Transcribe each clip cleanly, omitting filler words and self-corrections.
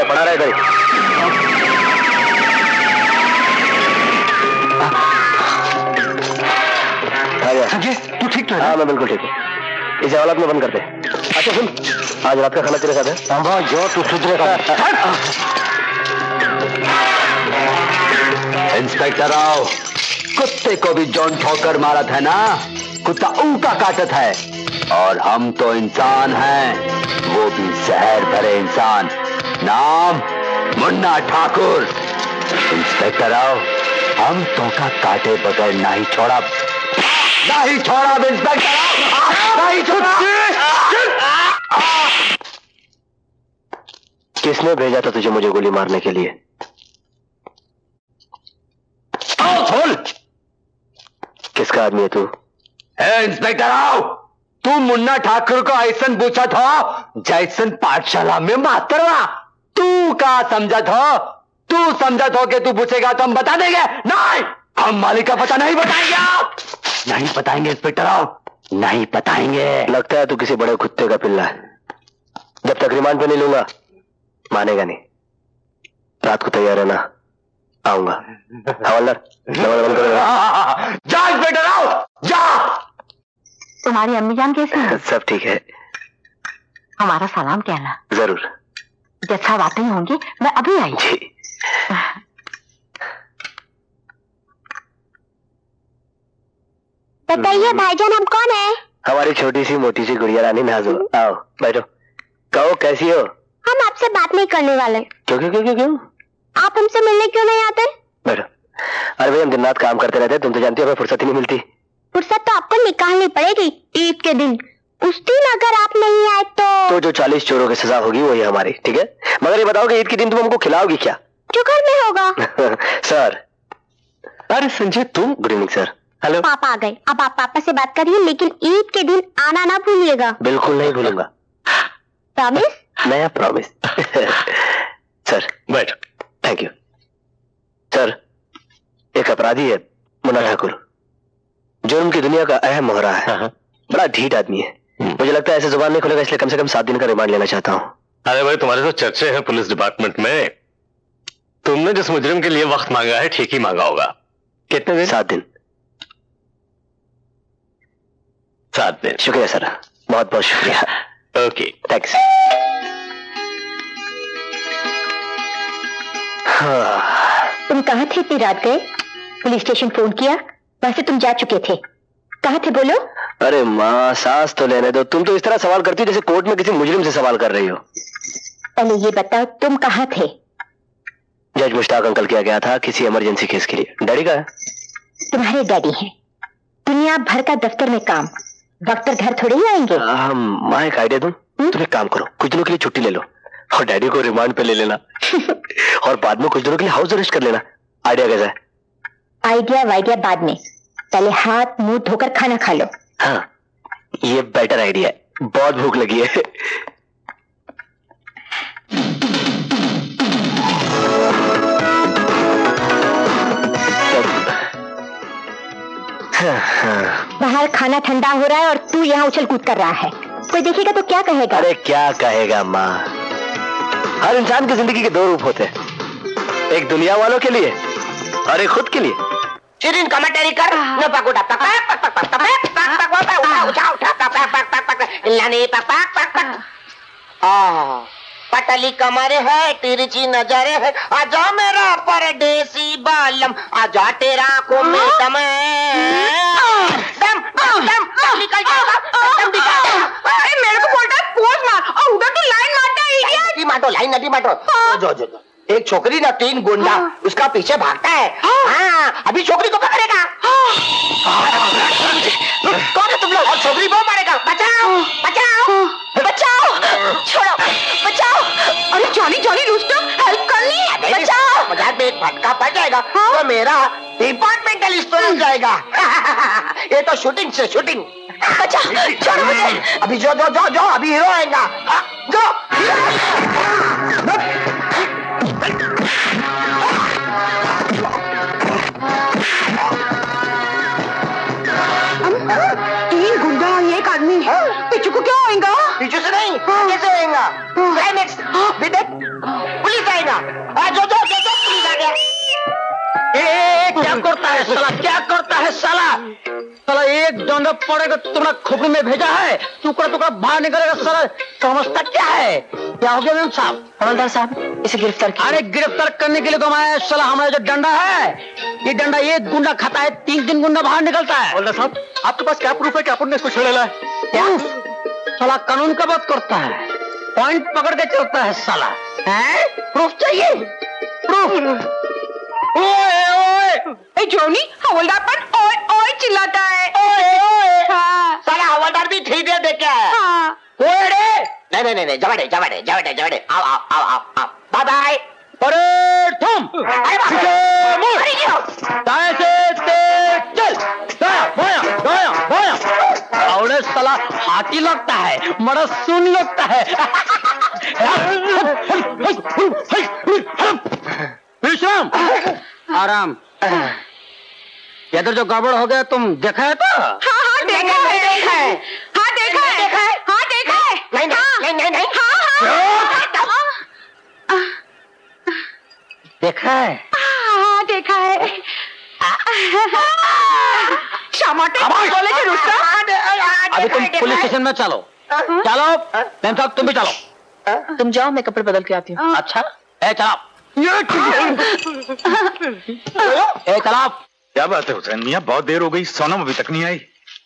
पड़ा रहे इधर। संजय, तू ठीक तो है? हाँ मैं बिल्कुल ठीक हूँ। इसे हालत में बंद कर दे। अच्छा सुन, आज रात का खाना तेरे साथ है। जो तू सुधरेगा। इंस्पेक्टर राव, कुत्ते को भी जॉन ठोकर मारा था ना, कुत्ता उल्टा काटत है, और हम तो इंसान हैं, वो भी जहर भरे इंसान। नाम मुन्ना ठाकुर। इंस्पेक्टर राव, हम तो का काटे बगैर नहीं छोड़ा, नहीं छोड़ा इंस्पेक्टर राव, नहीं छोड़ा। किसने भेजा था तुझे मुझे गोली मारने के लिए? खोल। किसका आदमी है तू? इंस्पेक्टर राव, तू मुन्ना ठाकुर को ऐसन पूछा था जैसन पाठशाला में मातरवा। तू का समझा था? तू समझा था कि तू पूछेगा तो हम बता देंगे? नहीं, हम मालिक का पता नहीं बताएंगे। आप नहीं बताएंगे इंस्पेक्टर राव, नहीं बताएंगे। लगता है तू किसी बड़े कुत्ते का पिल्ला है। जब तक रिमांड पे नहीं लूंगा मानेगा नहीं। रात को तैयार रहना, आऊंगा। हवलदार जा इंस्पेक्टर राव, जा। तुम्हारी अम्मी जान कैसी है? सब ठीक है। हमारा सलाम कहना। जरूर। जब साहब आते ही होंगे, मैं अभी आई। जी। बताइए भाईजान, हम कौन है? हमारी छोटी सी मोटी सी गुड़िया रानी नाजो। आओ बैठो। कहो कैसी हो? हम आपसे बात नहीं करने वाले। क्यों क्यों क्यों क्यों क्यों? आप हमसे मिलने क्यों नहीं आते? बैठो। अरे भाई हम दिन रात काम करते रहते हैं, तुम तो जानती हो हमें फुर्सत ही नहीं मिलती। फुर्सत तो आपको निकालनी पड़ेगी ईद के दिन। उस दिन अगर आप नहीं आए तो जो 40 चोरों की सजा होगी वही हमारी, ठीक है? मगर ये बताओ कि ईद के दिन तुम हमको खिलाओगी क्या? जो घर में होगा। सर। अरे संजय तुम। Good evening sir. हेलो। पापा आ गए, अब आप पापा से बात करिए, लेकिन ईद के दिन आना ना भूलिएगा। बिल्कुल नहीं भूलूंगा। प्रॉमिस? नया प्रॉमिस। सर बैठ। Thank you sir. एक अपराधी है मुन्ना ठाकुर, जुर्म की दुनिया का अहम मोहरा है। बड़ा ढीठ आदमी है। मुझे लगता है ऐसे जुबान नहीं खुलेगा, इसलिए कम से कम 7 दिन का रिमांड लेना चाहता हूँ। अरे भाई तुम्हारे तो चर्चे हैं पुलिस डिपार्टमेंट में। तुमने जिस मुजरिम के लिए वक्त मांगा है ठीक ही मांगा होगा। कितने दिन? 7 दिन। 7 दिन। शुक्रिया सर, बहुत बहुत शुक्रिया। Okay thanks. तुम कहाँ थे इतनी रात गए? पुलिस स्टेशन फोन किया, वहां से तुम जा चुके थे। कहाँ थे बोलो? अरे माँ सांस तो लेने दो। तुम तो इस तरह सवाल करती हो जैसे कोर्ट में किसी मुजरिम से सवाल कर रही हो। पहले ये बताओ तुम कहाँ थे? जज मुश्ताक अंकल किया गया था किसी इमरजेंसी केस के लिए। डैडी का है? तुम्हारे डैडी हैं, दुनिया भर का दफ्तर में काम, डॉक्टर घर थोड़े ही आएंगे। माँ एक आइडिया दूं? तुम एक काम करो, कुछ दिनों के लिए छुट्टी ले लो और डैडी को रिमांड पे ले लेना और बाद में कुछ दिनों के लिए हाउस अरेस्ट कर लेना। आइडिया कैसा है? आइडिया वाइडिया बाद में, पहले हाथ मुंह धोकर खाना खा लो। हाँ ये बेटर आइडिया है, बहुत भूख लगी है। बाहर खाना ठंडा हो रहा है और तू यहाँ उछल कूद कर रहा है, कोई देखेगा तो क्या कहेगा? अरे क्या कहेगा माँ, हर इंसान की जिंदगी के 2 रूप होते हैं, एक दुनिया वालों के लिए और एक खुद के लिए। Sirin komentari kar na pagoda pak pak pak pak pak pak pak udah pak pak pak lani pak pak pak pak पटली कमर है तिरछी नजर है आजा मेरा परदेसी बालम आजा तेरा को में दम दम दम निकल जाएगा दम निकल। अरे मेरे को बोलता है पोज मार और उधर तो लाइन मारता है इडियट। लाइन नटी मारो जो जो एक छोकरी ना 3 गुंडा उसका पीछे भागता है। हाँ अभी छोकरी को पकड़ेगा। कौन है तुम लोग? और छोकरी वो मारेगा। फटका पड़ जाएगा तो मेरा डिपार्टमेंटल स्टोर हो जाएगा। ये तो शूटिंग से शूटिंग। बचा, छोड़ो मुझे। अभी जो जो जो जो अभी हीरो आएगा। जो तीन गुंडा और एक आदमी पीछू को क्या होएगा? पीछे से नहीं, कैसे होएगा? क्लाइमेक्स पुलिस आएगा। जो जो जो जो पुलिस आ गया। क्या करता है साला, क्या करता है साला? साला एक डंडा पड़ेगा तुमने खोपड़ी में भेजा है, टुकड़ा टुकड़ा बाहर निकलेगा साला। समझता क्या है? क्या हो गया मेम साहब? हवलदार साहब, इसे गिरफ्तार कीजिए। अरे गिरफ्तार करने के लिए तो मैं साला हमारा जो डंडा है, ये डंडा एक गुंडा खाता है, 3 गुंडा बाहर निकलता है। हवलदार साहब, आपके पास क्या प्रूफ है कि आपने इसको छेड़ा है? क्या साला कानून का बात करता है, पॉइंट पकड़ के चलता है साला। हैं? प्रूफ चाहिए? प्रूफ? ओए ओए जोनी, हवलदार पर ओए ओए चिल्लाता है। ओए ओए हाँ। साला हवादार भी ठीक है देख क्या है। हाँ। ओए रे नहीं जवाड़े जवाड़े जवाड़े जवाड़े आओ आओ आओ आओ आओ बाय बाय। अरे तुम अरे बाप रे। अरे क्यों? दाएं से तेज चल, दाया दाया दाया। और साला हाथी लगता है, बड़ा सुन लगता है। विश्राम, आराम। इधर जो गड़बड़ हो गया तुम देखा है तो? हाँ हाँ देखा है, देखा है। हाँ देखा है, हाँ देखा है। नहीं नहीं नहीं नहीं देखा है? हाँ देखा है। टमाटर बोले थे रुस्तम। अभी तुम पुलिस स्टेशन में चलो। चलो मैम साहब, तुम भी चलो। तुम जाओ, मैं कपड़े बदल के आती हूँ। अच्छा ए चलाओ, ए चलाओ। क्या बात है हुसैन मियाँ, बहुत देर हो गई, सोनम अभी तक नहीं आई।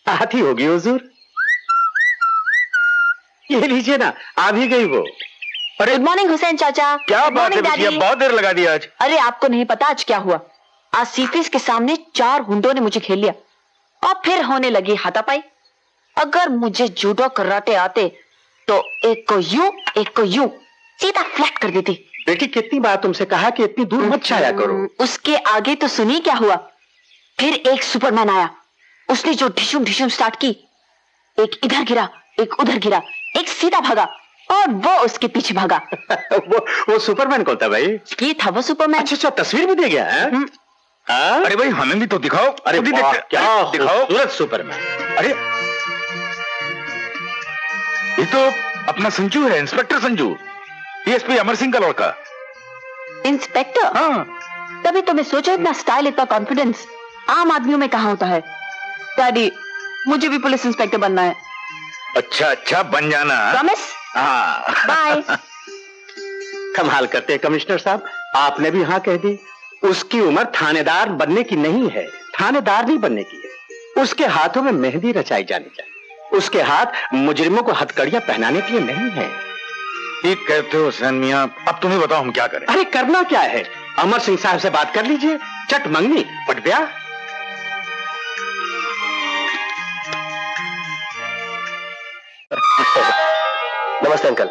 आती होगी हुजूर। ये लीजिए ना, आ भी गई वो। गुड मॉर्निंग हुसैन चाचा। क्या Good बात है morning, बिटिया, Daddy। बहुत देर लगा दी आज। अरे आपको नहीं पता आज क्या हुआ। आज सीफिस के सामने 4 गुंडों ने मुझे खेल लिया और फिर होने लगी हाथापाई। अगर मुझे जूडो कराटे आते तो एक को यूं सीधा फ्लैट कर देती। बेटी, कितनी बार तुमसे कहा कि इतनी दूर मत जाया करो। उसके आगे तो सुनिए क्या हुआ। फिर एक सुपरमैन आया, उसने जो ढिशुम ढिशुम स्टार्ट की, एक इधर गिरा, एक उधर गिरा, एक सीधा भागा और वो उसके पीछे भागा। वो सुपरमैन कौन था भाई? ये था वो सुपरमैन। अच्छा, तस्वीर भी दे गया है? हाँ? अरे भाई हमें भी तो दिखाओ। अरे खुद ही वाह, देखते- क्या दिखाओ। खूबसूरत सुपरमैन। अरे ये तो अपना संजू है, इंस्पेक्टर संजू, डीएसपी अमर सिंह का लड़का। इंस्पेक्टर? हाँ। तभी तो मैं सोचा, इतना स्टाइल, इतना कॉन्फिडेंस आम आदमियों में कहाँ होता है। डैडी, मुझे भी पुलिस इंस्पेक्टर बनना है। अच्छा बन जाना। प्रॉमिस? हाँ। बाय। कमाल करते हैं कमिश्नर साहब, आपने भी हाँ कह दी। उसकी उम्र थानेदार बनने की नहीं है, थानेदार नहीं बनने की है। उसके हाथों में मेहंदी रचाई जानी चाहिए, उसके हाथ मुजरिमों को हथकड़ियां पहनाने के लिए नहीं है। ठीक कहते हो हुसैन मियाँ, अब तुम्हें बताओ हम क्या करें। अरे करना क्या है, अमर सिंह साहब से बात कर लीजिए, चट मंगनी पट ब्याह। नमस्ते अंकल।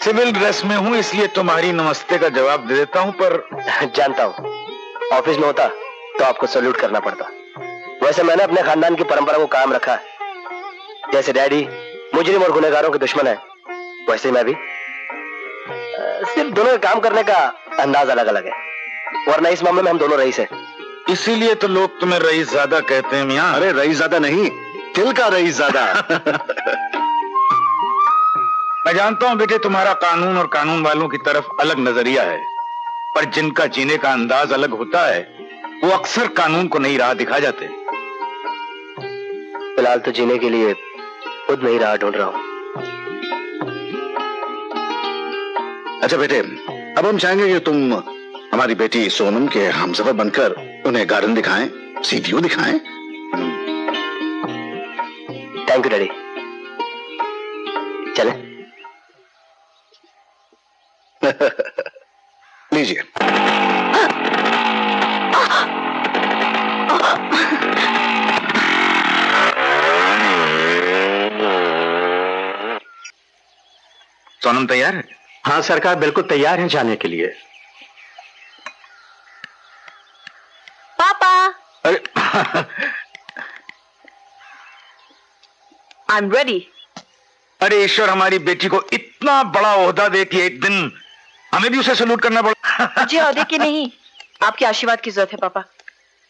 सिविल ड्रेस में हूँ इसलिए तुम्हारी नमस्ते का जवाब दे देता हूँ, पर जानता हूँ, ऑफिस में होता तो आपको सैल्यूट करना पड़ता। वैसे मैंने अपने खानदान की परंपरा को कायम रखा है। जैसे डैडी मुजरिम और गुनहगारों के दुश्मन है, वैसे मैं भी। सिर्फ दोनों के काम करने का अंदाज अलग अलग है, वरना इस मामले में हम दोनों रईस हैं। इसीलिए तो लोग तुम्हें रईस ज्यादा कहते हैं मियाँ। अरे रईस ज्यादा नहीं, दिल का रईस ज्यादा। मैं जानता हूँ बेटे, तुम्हारा कानून और कानून वालों की तरफ अलग नजरिया है, पर जिनका जीने का अंदाज अलग होता है वो अक्सर कानून को नई राह दिखा जाते हैं। फिलहाल तो जीने के लिए खुद नई राह ढूंढ रहा हूँ। अच्छा बेटे, अब हम चाहेंगे कि तुम हमारी बेटी सोनम के हमसफर बनकर उन्हें गार्डन दिखाएं, सी व्यू दिखाएं। Thank you daddy. चले? लीजिए। सोनम तैयार है? हाँ सरकार, बिल्कुल तैयार है जाने के लिए। पापा, अरे आई एम रेडी। अरे ईश्वर, हमारी बेटी को इतना बड़ा ओहदा दे कि एक दिन हमें भी उसे सलूट करना पड़ा। मुझे ओहदे की नहीं, आपके आशीर्वाद की जरूरत है पापा,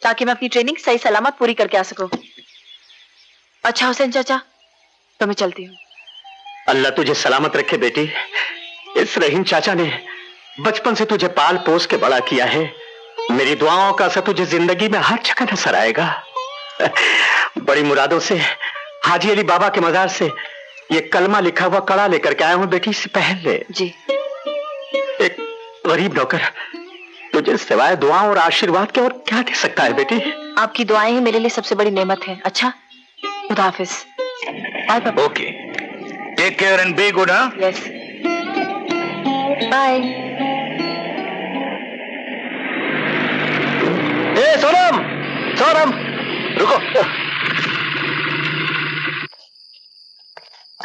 ताकि मैं अपनी ट्रेनिंग सही सलामत पूरी करके आ सकूं। अच्छा हुसैन चाचा, तो मैं चलती हूँ। अल्लाह तुझे सलामत रखे बेटी। इस रहीम चाचा ने बचपन से तुझे पाल पोस के बड़ा किया है। मेरी दुआओं का असर तुझे जिंदगी में हर जगह नजर आएगा। बड़ी मुरादों से हाजी अली बाबा के मजार से ये कलमा लिखा हुआ कड़ा लेकर के आया हूं बेटी, इससे पहले। जी। एक गरीब नौकर तुझे सिवाय दुआओं और आशीर्वाद के और क्या दे सकता है बेटी? आपकी दुआएं ही मेरे लिए सबसे बड़ी नेमत है। अच्छा, खुदा हाफिज। बाय पापा। Okay, take care and be good. हाँ, यस, बाय। ए सोनम, सोनम रुको।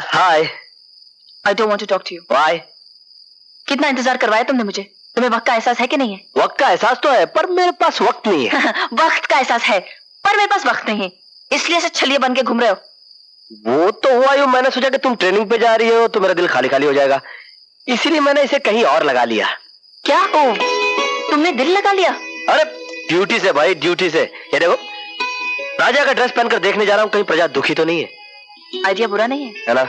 Hi. I don't want to talk to you. Why? कितना इंतजार करवाया तुमने मुझे? तुम्हें वक्त का एहसास है कि नहीं है? वक्त का एहसास तो है, पर मेरे पास वक्त नहीं है। वक्त का एहसास है, पर मेरे पास वक्त नहीं है, इसलिए ऐसे छलिए बन के घूम रहे हो। वो तो हुआ यूं, मैंने सोचा कि तुम ट्रेनिंग पे जा रही हो तो मेरा दिल खाली खाली हो जाएगा, इसीलिए मैंने इसे कहीं और लगा लिया। क्या हो, तुमने दिल लगा लिया? अरे ड्यूटी से भाई, ड्यूटी से। ये देखो, राजा का ड्रेस पहनकर देखने जा रहा हूँ, कहीं प्रजा दुखी तो नहीं है। आइडिया बुरा नहीं है ना?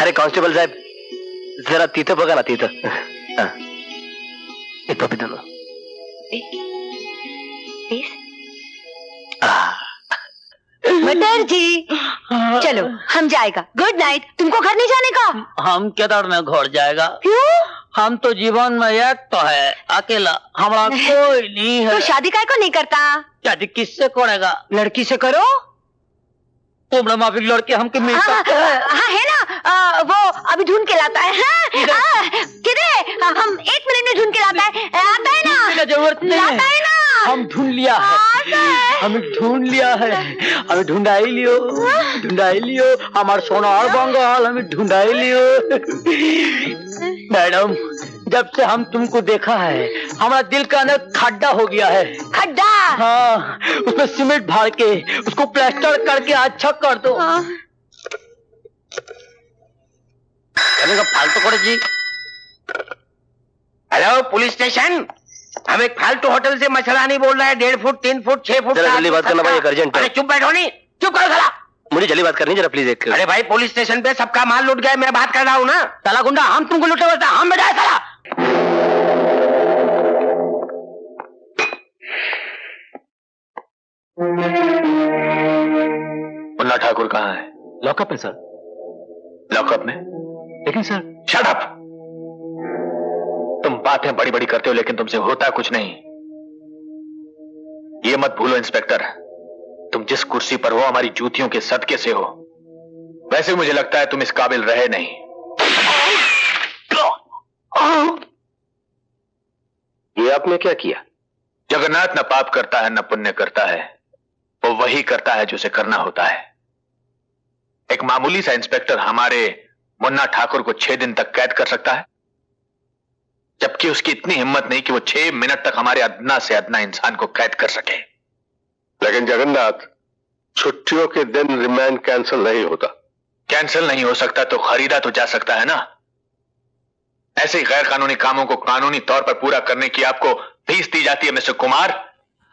अरे कांस्टेबल साहब, जरा तीतो पका ना, तीतो। हाँ, एक पपी दोनों। मटर जी, चलो हम जाएगा। Good night. तुमको घर नहीं जाने का? हम केदार में घर जाएगा। क्यों? हम तो जीवन में एक तो है अकेला, हमारा कोई नहीं है। तो शादी काय को नहीं करता? शादी किससे करेगा? लड़की से करो। तुमने माफिक लड़के हमके मिल सकते हैं? हाँ है ना, वो अभी ढूंढ के लाता है। हाँ, किधर? हम 1 मिनट में ढूंढ के लाता है। आता है ना? जरूरत नहीं है, लाता है ना? हम ढूंढ लिया है, हमें ढूंढ लिया है, हमें ढूंढाई लियो, ढूंढाई लियो, हमार सोनार बंगाल हमें ढूंढाई लियो। मैडम, जब से हम तुमको देखा है हमारा दिल का अंदर खड्डा हो गया है। खड्डा? हाँ, उसमें सीमेंट भर के उसको प्लास्टर करके अच्छा कर दो। फालतू करो जी। हेलो पुलिस स्टेशन, हम एक फालतू होटल से मसला नहीं बोल रहा है। 1.5 फुट 3 फुट 6 फुट। जरा जल्दी बात करना भाई, एक अर्जेंट है। अरे चुप बैठो, नहीं चुप करो साला। मुझे जल्दी बात करनी, जरा प्लीज एक। अरे भाई, पुलिस स्टेशन पे सबका माल लूट गया, मैं बात कर रहा हूँ ना। साला गुंडा, हम तुमको लूटे बोलता, हम बजाए साला। मुन्ना ठाकुर कहाँ है? लॉकअप है सर। लॉकअप में? लेकिन सर। Shut up. तुम बातें बड़ी बड़ी करते हो लेकिन तुमसे होता कुछ नहीं। ये मत भूलो इंस्पेक्टर, तुम जिस कुर्सी पर हो हमारी जूतियों के सदके से हो। वैसे मुझे लगता है तुम इस काबिल रहे नहीं। ये आपने क्या किया? जगन्नाथ न पाप करता है न पुण्य करता है, वो वही करता है जो उसे करना होता है। एक मामूली सा इंस्पेक्टर हमारे मुन्ना ठाकुर को 6 दिन तक कैद कर सकता है, जबकि उसकी इतनी हिम्मत नहीं कि वो 6 मिनट तक हमारे अदना से अदना इंसान को कैद कर सके। लेकिन जगन्नाथ, छुट्टियों के दिन रिमांड कैंसिल नहीं होता। कैंसिल नहीं हो सकता तो खरीदा तो जा सकता है ना। ऐसे ही गैर कानूनी कामों को कानूनी तौर पर पूरा करने की आपको फीस दी जाती है मिस्टर कुमार।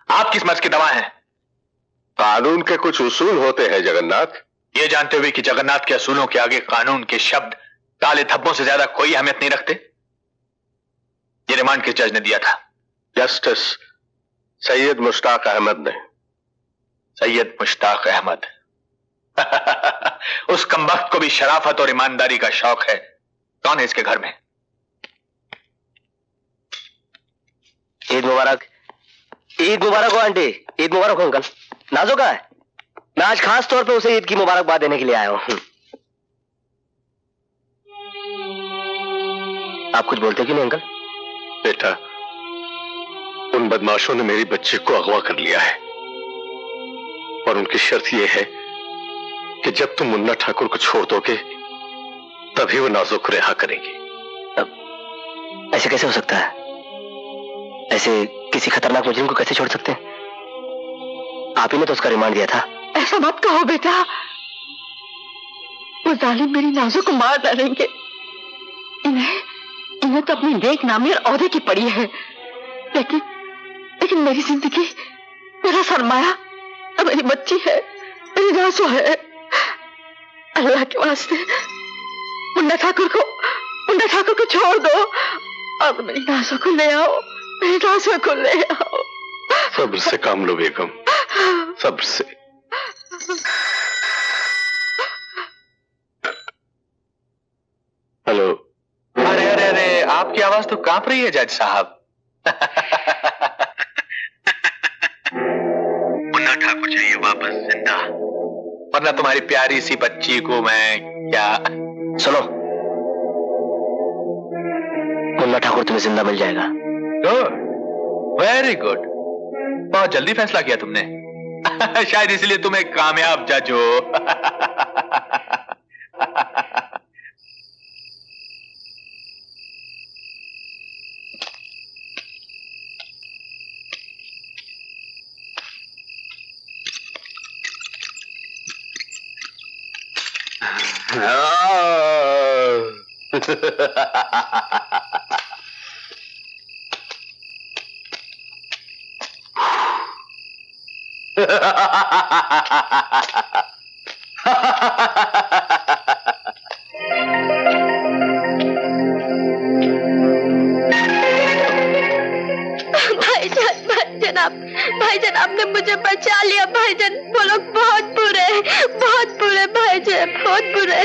आप किस मर्ज की दवा हैं? कानून के कुछ उसूल होते हैं जगन्नाथ। ये जानते हुए कि जगन्नाथ के असूलों के आगे कानून के शब्द काले धब्बों से ज्यादा कोई अहमियत नहीं रखते। ये रिमांड किस जज ने दिया था? जस्टिस सैयद मुश्ताक अहमद ने। सैयद मुश्ताक अहमद। उस कमबख्त को भी शराफत और ईमानदारी का शौक है। कौन है इसके घर में? ईद मुबारक। ईद मुबारक हो आंटी। ईद मुबारक हो अंकल। नाजो कहाँ है? मैं आज खास तौर पे उसे ईद की मुबारकबाद देने के लिए आया हूं। आप कुछ बोलते क्यों नहीं अंकल? बेटा, उन बदमाशों ने मेरी बच्ची को अगवा कर लिया है और उनकी शर्त यह है कि जब तुम मुन्ना ठाकुर को छोड़ दोगे तभी वो नाजो को रिहा करेंगी। ऐसे कैसे हो सकता है? ऐसे किसी खतरनाक मुजरिम को कैसे छोड़ सकते हैं? आप ही ने तो उसका रिमांड दिया था। ऐसा मत कहो बेटा, वो जालिम मेरी नाज़ों को मार डालेंगे। इन्हें तो अपनी नेक नामी और औहदे की पड़ी है, लेकिन मेरी जिंदगी, मेरा सरमाया, मेरी बच्ची है, मेरी नाज़ो है। अल्लाह के वास्ते मुन्ना ठाकुर को छोड़ दो और मेरी नाज़ो को ले आओ, मेरी नाज़ो को ले आओ। सब्र से काम लो बेगम, सब्र से। हेलो। अरे अरे अरे, आपकी आवाज तो कांप रही है जज साहब। मुन्ना ठाकुर चाहिए वापस जिंदा, वरना तुम्हारी प्यारी सी बच्ची को मैं क्या। सुनो, मुन्ना ठाकुर तुम्हें जिंदा मिल जाएगा। गुड, वेरी गुड, बहुत जल्दी फैसला किया तुमने। शायद इसलिए तुम एक कामयाब जज हो। भाईजान आपने मुझे बचा लिया। भाईजान वो लोग बहुत बुरे भाईजान, बहुत बुरे।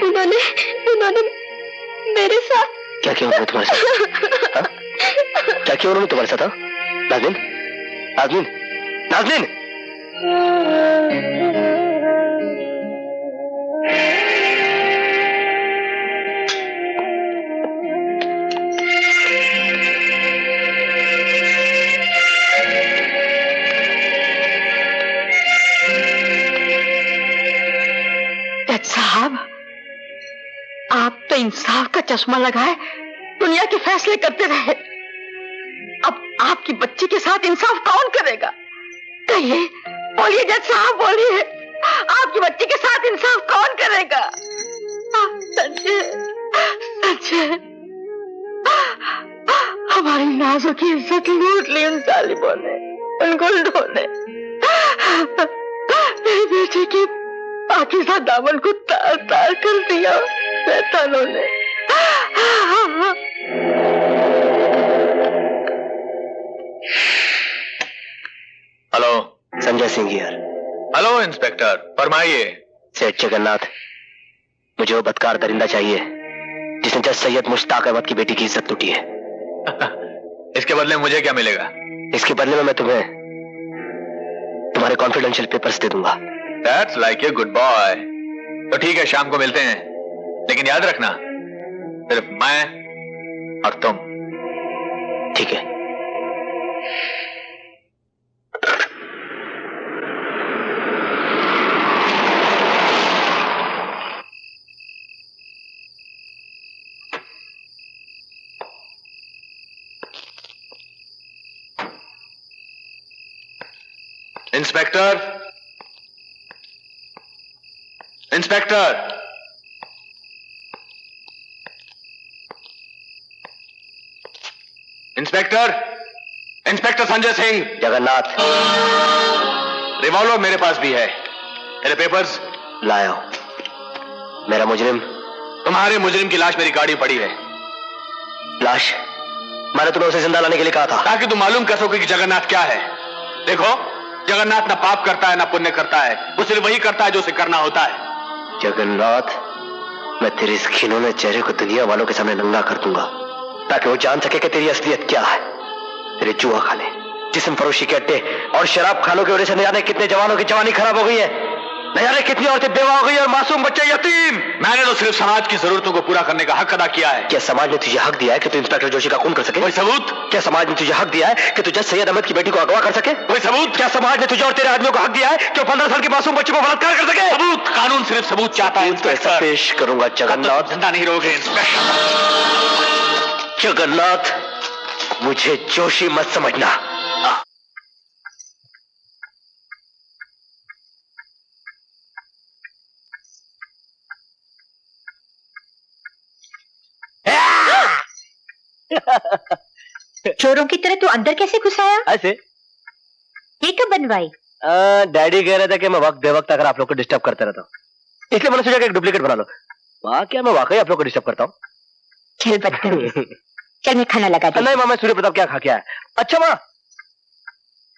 उन्होंने मेरे साथ क्या किया उन्होंने तुम्हारे साथ? हा? क्या किया उन्होंने तुम्हारे साथ? नाज़नीन, नाज़नीन, नाज़नीन। साहब, आप तो इंसाफ का चश्मा लगाए दुनिया के फैसले करते रहे। अब आपकी बच्ची के साथ इंसाफ कौन करेगा? कहिए, बोलिए जज साहब, बोलिए, आपकी बच्ची के साथ इंसाफ कौन करेगा? सच्चे हमारी नाज़ों की इज्जत लूट ली उन जालिमों ने, उन गुंडों ने। मेरी बेटी की पाकिज़ा दामन को तार तार कर दिया शैतानों ने। Hello, Sanjay Singh here. Hello inspector, फरमाइए। सेठ जगन्नाथ, मुझे वो बदकार दरिंदा चाहिए जिसने जज सैयद मुश्ताक अहमद की बेटी की इज्जत लूटी है। इसके बदले में मुझे क्या मिलेगा? इसके बदले में मैं तुम्हें तुम्हारे कॉन्फिडेंशियल पेपर्स दे दूंगा। That's like a good boy। तो ठीक है, शाम को मिलते हैं, लेकिन याद रखना सिर्फ मैं और तुम। ठीक है। Inspector, inspector, inspector, inspector Sanjay Singh. Jagannath, revolver मेरे पास भी है। मेरे पेपर्स लाओ। मेरा मुजरिम। तुम्हारे मुजरिम की लाश मेरी गाड़ी में पड़ी है। लाश? मैंने तुम्हें उसे जिंदा लाने के लिए कहा था, ताकि तुम मालूम कर सको कि जगन्नाथ क्या है। देखो, जगन्नाथ ना पाप करता है ना पुण्य करता है, वो सिर्फ वही करता है जो उसे करना होता है। जगन्नाथ, मैं तेरे इस खिलौने चेहरे को दुनिया वालों के सामने नंगा कर दूंगा, ताकि वो जान सके कि तेरी असलियत क्या है। तेरे जुआ खाने, जिस्म फरोशी के अड्डे और शराब खानों की वजह से न जाने कितने जवानों की जवानी खराब हो गई है। नहीं अरे कितनी औरतें बेवा हो गई और मासूम बच्चे यतीम। मैंने तो सिर्फ समाज की जरूरतों को पूरा करने का हक अदा किया है। क्या समाज ने तुझे हक दिया है कि तू इंस्पेक्टर जोशी का खून कर सके? कोई सबूत? क्या समाज ने तुझे हक दिया है कि तू जज सैयद अहमद की बेटी को अगवा कर सके? कोई सबूत? क्या समाज ने तुझे और तेरे आदमियों को हक दिया है कि 15 साल के मासूम बच्चे को बलात्कार कर सके? सबूत? कानून सिर्फ सबूत चाहता है। तो ऐसा पेश करूंगा जगन्नाथ। जिंदा नहीं रहोगे इंस्पेक्टर। जगन्नाथ, मुझे जोशी मत समझना। चोरों की तरह तू अंदर कैसे घुस आया? ऐसे ये कब बनवाई? डैडी कह रहे थे कि मैं वक्त बेवक्त अगर आप लोग को डिस्टर्ब करते रहता हूँ, इसलिए मैंने सोचा कि एक डुप्लीकेट बना लो। माँ क्या मैं वाकई आप लोग को डिस्टर्ब करता हूँ? चल बदतमीज। चल मैं खाना लगा दूं। नहीं माँ, मैं सूर्य प्रताप क्या खा के आया। अच्छा माँ,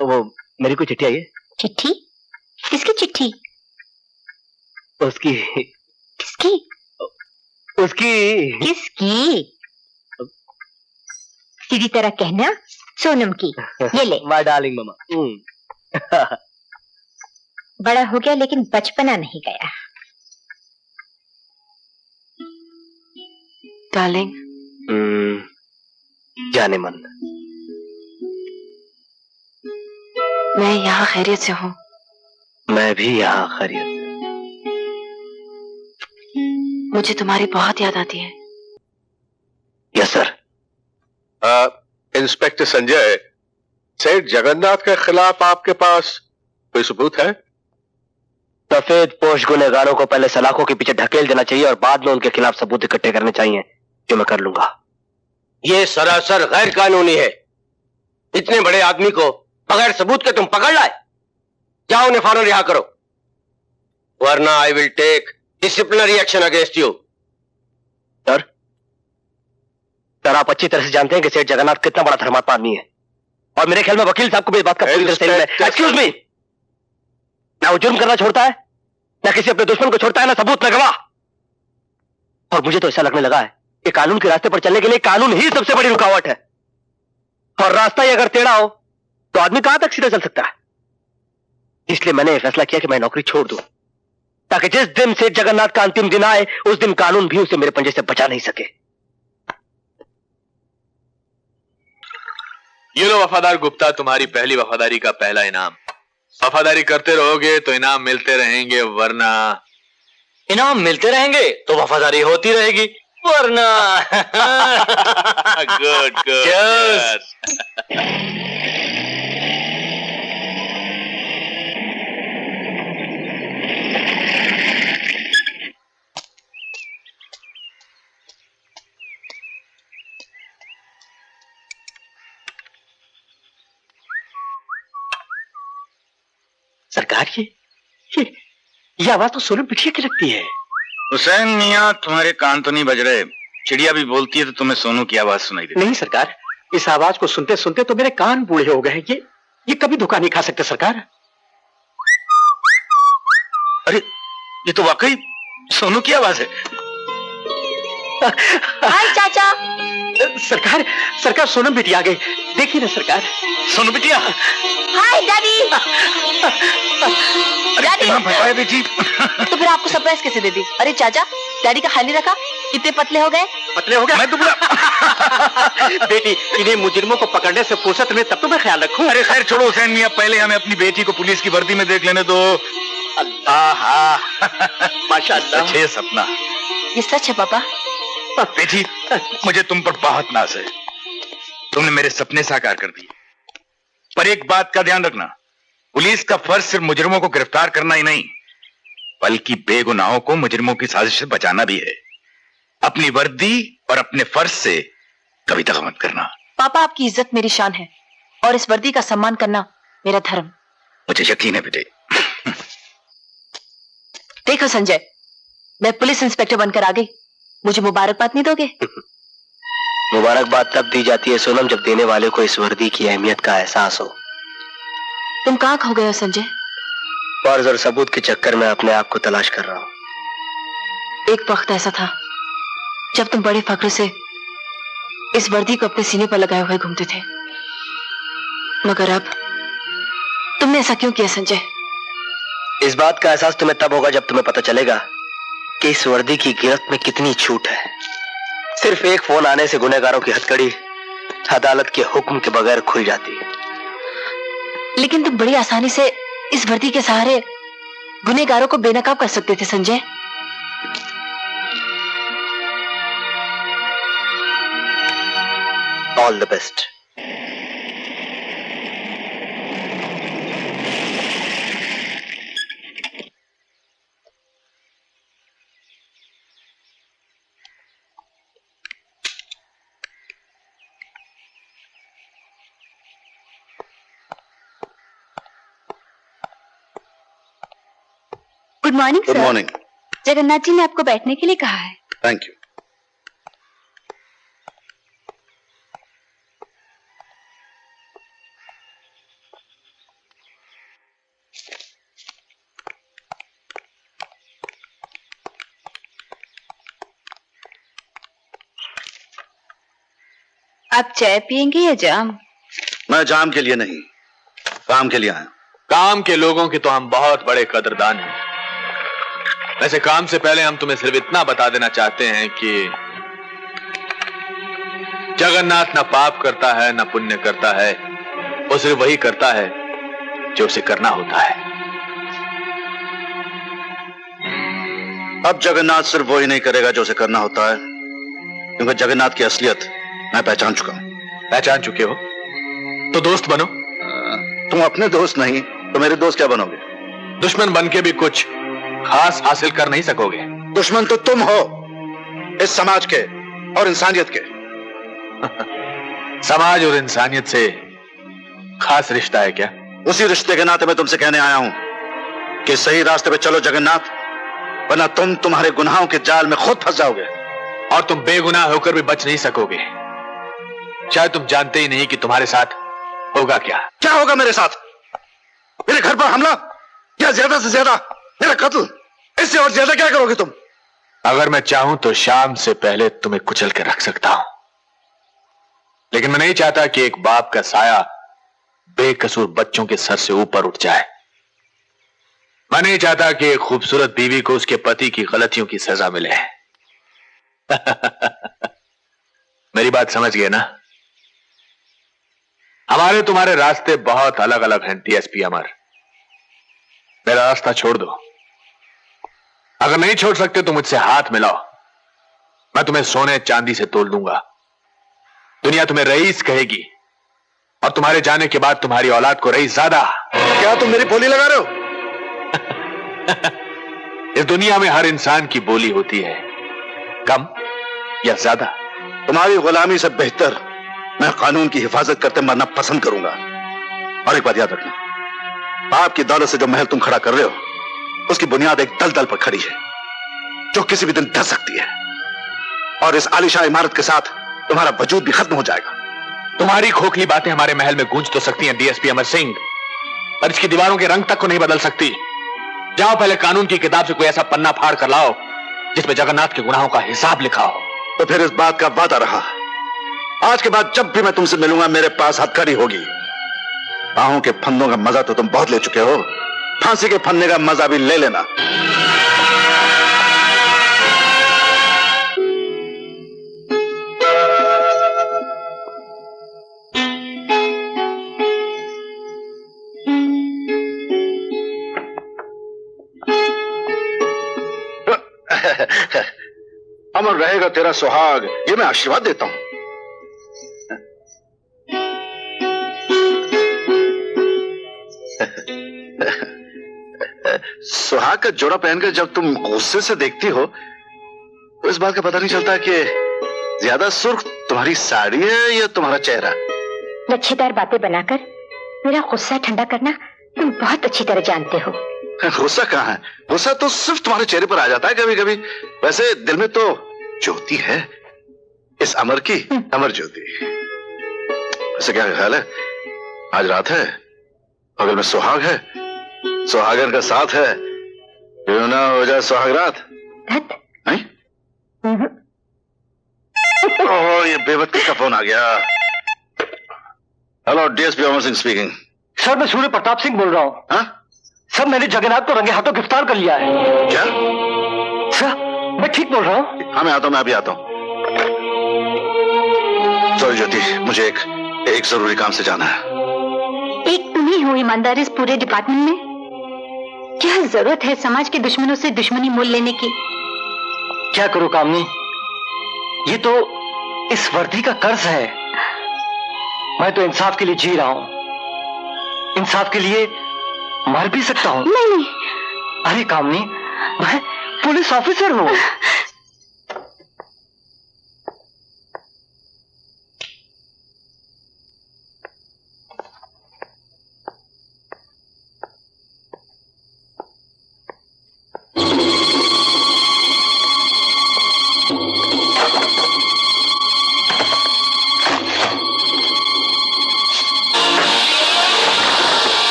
तो वो मेरी कोई चिट्ठी आई है? चिट्ठी? किसकी चिट्ठी? उसकी। किसकी? उसकी। किसकी? सीधी तरह कहना, सोनम की। ये ले। माय डार्लिंग मामा। बड़ा हो गया लेकिन बचपना नहीं गया। डार्लिंग। जाने मन। मैं यहाँ खैरियत से हूँ। मैं भी यहाँ खैरियत से। मुझे तुम्हारी बहुत याद आती है। Yes sir. इंस्पेक्टर संजय, सेठ जगन्नाथ के खिलाफ आपके पास कोई सबूत है? सफेद पोश गुनहगारों को पहले सलाखों के पीछे ढकेल देना चाहिए और बाद में उनके खिलाफ सबूत इकट्ठे करने चाहिए, जो मैं कर लूंगा। ये सरासर गैर कानूनी है। इतने बड़े आदमी को बगैर सबूत के तुम पकड़ लाए। जाओ उन्हें फौरन रिहा करो, वरना I will take disciplinary action against you. Sir आप अच्छी तरह से जानते हैं कि सेठ जगन्नाथ कितना बड़ा धर्मात्मा आदमी है, और मेरे ख्याल में वकील साहब को भी इस बात का पूरी तरह से इल्म है। एक्सक्यूज मी, ना वो जुर्म करना छोड़ता है, ना किसी अपने दुश्मन को छोड़ता है, ना सबूत, ना गवाह। और मुझे तो ऐसा लगने लगा है कि कानून के रास्ते पर चलने के लिए कानून ही सबसे बड़ी रुकावट है, और रास्ता ही अगर टेढ़ा हो तो आदमी कहां तक सीधा चल सकता है। इसलिए मैंने यह फैसला किया कि मैं नौकरी छोड़ दूं, ताकि जिस दिन सेठ जगन्नाथ का अंतिम दिन आए उस दिन कानून भी उसे मेरे पंजे से बचा नहीं सके। ये लो वफादार गुप्ता, तुम्हारी पहली वफादारी का पहला इनाम। वफादारी करते रहोगे तो इनाम मिलते रहेंगे, वरना इनाम मिलते रहेंगे तो वफादारी होती रहेगी, वरना गुड गुड। सरकार ये आवाज तो सोनम बिटिया की लगती है। हुसैन मियाँ, तुम्हारे कान तो नहीं बज रहे? चिड़िया भी बोलती है तो तुम्हें सोनू की आवाज सुनाई देती? नहीं सरकार, इस आवाज को सुनते सुनते तो मेरे कान बूढ़े हो गए। ये कभी धोखा नहीं खा सकते सरकार। अरे ये तो वाकई सोनू की आवाज है। हाय चाचा। सरकार सोनम बिटिया आ गई, देखिए ना सरकार। सोनू बिटिया। हाय डैडी। डैडी बेटी। तो फिर आपको सरप्राइज कैसे दे दी? अरे चाचा, डैडी का ख्याल नहीं रखा? कितने पतले हो गए? मैं तो बोला बेटी, इन्हें मुजरिमों को पकड़ने से फुर्सत में तब तो मैं ख्याल रखूं। अरे खैर छोड़ो हुसैन मियाँ, पहले हमें अपनी बेटी को पुलिस की वर्दी में देख लेने दो। अल्लाह, माशाअल्लाह। सच है सपना। ये सच है पापा। बेटी, मुझे तुम पर बहुत नाज है, तुमने मेरे सपने साकार कर दिए। पर एक बात का ध्यान रखना, पुलिस का फर्ज सिर्फ मुजरिमों को गिरफ्तार करना ही नहीं, बल्कि बेगुनाहों को मुजरिमों की साजिश से बचाना भी है। अपनी वर्दी और अपने फर्ज से कभी दगा मत करना। पापा, आपकी इज्जत मेरी शान है और इस वर्दी का सम्मान करना मेरा धर्म। मुझे यकीन है बेटे। देखो संजय, मैं पुलिस इंस्पेक्टर बनकर आ गई, मुझे मुबारकबाद नहीं दोगे? मुबारकबाद तब दी जाती है सोनम, जब देने वाले को इस वर्दी की अहमियत का एहसास हो। तुम कहाँ खो गए हो संजय? फर्ज और सबूत के चक्कर में अपने आप को तलाश कर रहा हूँ। एक वक्त ऐसा था जब तुम बड़े फख्र से इस वर्दी को अपने सीने पर लगाए हुए घूमते थे, मगर अब तुमने ऐसा क्यों किया संजय? इस बात का एहसास तुम्हें तब होगा जब तुम्हें पता चलेगा कि इस वर्दी की गिरफ्त में कितनी छूट है। सिर्फ एक फोन आने से गुनहगारों की हथकड़ी अदालत के हुक्म के बगैर खुल जाती है। लेकिन तुम बड़ी आसानी से इस वर्दी के सहारे गुनहगारों को बेनकाब कर सकते थे Sanjay. All the best. Good morning good sir. Morning. Jagannath ji ने आपको बैठने के लिए कहा है। Thank you. आप चाय पियेंगे या जाम? मैं जाम के लिए नहीं, काम के लिए आया। काम के लोगों के तो हम बहुत बड़े कदरदान हैं। वैसे काम से पहले हम तुम्हें सिर्फ इतना बता देना चाहते हैं कि जगन्नाथ न पाप करता है न पुण्य करता है, वो सिर्फ वही करता है जो उसे करना होता है। अब जगन्नाथ सिर्फ वही नहीं करेगा जो उसे करना होता है, क्योंकि जगन्नाथ की असलियत मैं पहचान चुका हूं। पहचान चुके हो तो दोस्त बनो। तुम अपने दोस्त नहीं तो मेरे दोस्त क्या बनोगे? दुश्मन बन के भी कुछ खास हासिल कर नहीं सकोगे। दुश्मन तो तुम हो, इस समाज के और इंसानियत के। समाज और इंसानियत से खास रिश्ता है क्या? उसी रिश्ते के नाते मैं तुमसे कहने आया हूं कि सही रास्ते पे चलो जगन्नाथ, वरना तुम तुम्हारे गुनाहों के जाल में खुद फंस जाओगे और तुम बेगुनाह होकर भी बच नहीं सकोगे। शायद तुम जानते ही नहीं कि तुम्हारे साथ होगा क्या। क्या होगा मेरे साथ? मेरे घर पर हमला या ज्यादा से ज्यादा मेरा कत्ल? इससे और ज्यादा क्या करोगे तुम? अगर मैं चाहूं तो शाम से पहले तुम्हें कुचल के रख सकता हूं, लेकिन मैं नहीं चाहता कि एक बाप का साया बेकसूर बच्चों के सर से ऊपर उठ जाए। मैं नहीं चाहता कि एक खूबसूरत बीवी को उसके पति की गलतियों की सजा मिले। मेरी बात समझ गए ना? हमारे तुम्हारे रास्ते बहुत अलग अलग हैं डीएसपी अमर। मेरा रास्ता छोड़ दो। अगर नहीं छोड़ सकते तो मुझसे हाथ मिलाओ, मैं तुम्हें सोने चांदी से तोल दूंगा। दुनिया तुम्हें रईस कहेगी और तुम्हारे जाने के बाद तुम्हारी औलाद को रईस ज्यादा। क्या तुम मेरी बोली लगा रहे हो? इस दुनिया में हर इंसान की बोली होती है, कम या ज्यादा। तुम्हारी गुलामी से बेहतर मैं कानून की हिफाजत करते मरना पसंद करूंगा। और एक बात याद रखना, बाप की दौलत से जो महल तुम खड़ा कर रहे हो, उसकी बुनियाद एक दलदल पर खड़ी है जो किसी भी दिन धस सकती है, और इस आलीशान इमारत के साथ तुम्हारा वजूद भी खत्म हो जाएगा। तुम्हारी खोखली बातें हमारे महल में गूंज तो सकती हैं डीएसपी अमर सिंह, पर इसकी दीवारों के रंग तक को नहीं बदल सकती। जाओ पहले कानून की किताब से कोई ऐसा पन्ना फाड़ कर लाओ जिसमें जगन्नाथ के गुनाहों का हिसाब लिखा हो। तो फिर इस बात का वादा रहा, आज के बाद जब भी मैं तुमसे मिलूंगा मेरे पास हथकड़ी होगी। बाहों के फंदों का मजा तो तुम बहुत ले चुके हो, फांसी के फंदे का मजा भी ले लेना। अमर रहेगा तेरा सुहाग, ये मैं आशीर्वाद देता हूं। सुहाग का जोड़ा पहनकर जब तुम गुस्से से देखती हो तो इस बात का पता नहीं चलता कि ज्यादा सुर्ख तुम्हारी साड़ी है या तुम्हारा चेहरा। लच्छेदार बातें बनाकर मेरा गुस्सा ठंडा करना तुम बहुत अच्छी तरह जानते हो। गुस्सा कहाँ है? गुस्सा तो सिर्फ तुम्हारे चेहरे पर आ जाता है कभी कभी। वैसे दिल में तो ज्योति है, इस अमर की अमर ज्योति। वैसे क्या ख्याल है, आज रात है, बगल में सुहाग है, सुहागन का साथ है, क्यों ना हो जाए सुहाग रात? नहीं? ओह, ये बेवकूफ का फोन आ गया। Hello, DSP Amar Singh speaking. Sir मैं सूर्य प्रताप सिंह बोल रहा हूँ। हाँ? सब मैंने जगन्नाथ को रंगे हाथों गिरफ्तार कर लिया है। क्या सर, मैं ठीक बोल रहा हूँ? हाँ, मैं आता हूँ, मैं अभी आता हूँ। सॉरी ज्योति, मुझे एक जरूरी काम से जाना है। एक तुम ही हो ईमानदार इस पूरे डिपार्टमेंट में। क्या जरूरत है समाज के दुश्मनों से दुश्मनी मोल लेने की? क्या करूं कामनी, ये तो इस वर्दी का कर्ज है। मैं तो इंसाफ के लिए जी रहा हूं, इंसाफ के लिए मर भी सकता हूं। नहीं। अरे कामनी, मैं पुलिस ऑफिसर हूं।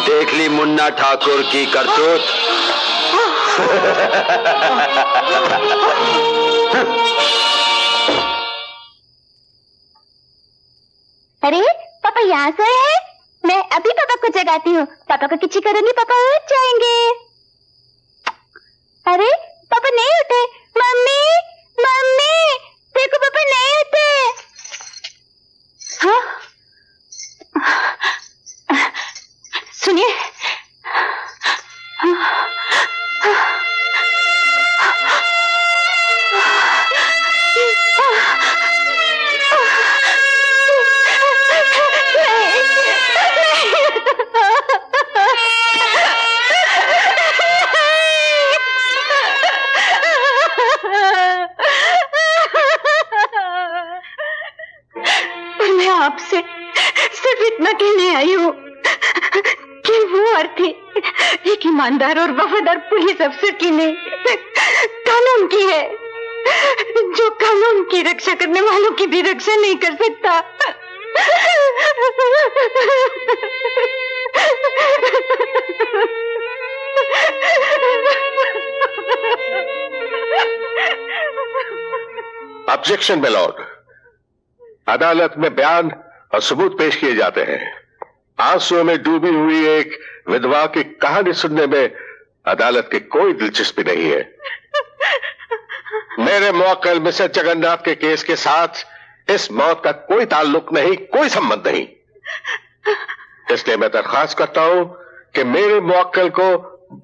देख ली मुन्ना ठाकुर की करतूत। अरे पापा यहाँ सोए हैं? मैं अभी पापा को जगाती हूँ। पापा को किची करूंगी, पापा उठ जाएंगे। अरे पापा नहीं उठे। मम्मी मम्मी देखो पापा नहीं उठे। हाँ? सुनिए, मैं आपसे सिर्फ इतना कहने आई हूँ कि वो अर्थी एक ईमानदार और वफादार पुलिस अफसर की नहीं, कानून की है, जो कानून की रक्षा करने वालों की भी रक्षा नहीं कर सकता। ऑब्जेक्शन माय लॉर्ड, अदालत में बयान और सबूत पेश किए जाते हैं। आंसुओं में डूबी हुई एक विधवा की कहानी सुनने में अदालत की कोई दिलचस्पी नहीं है। मेरे मुवक्किल मिस्टर जगन्नाथ के केस के साथ इस मौत का कोई ताल्लुक नहीं, कोई संबंध नहीं। इसलिए मैं दरख्वास्त करता हूं कि मेरे मुवक्किल को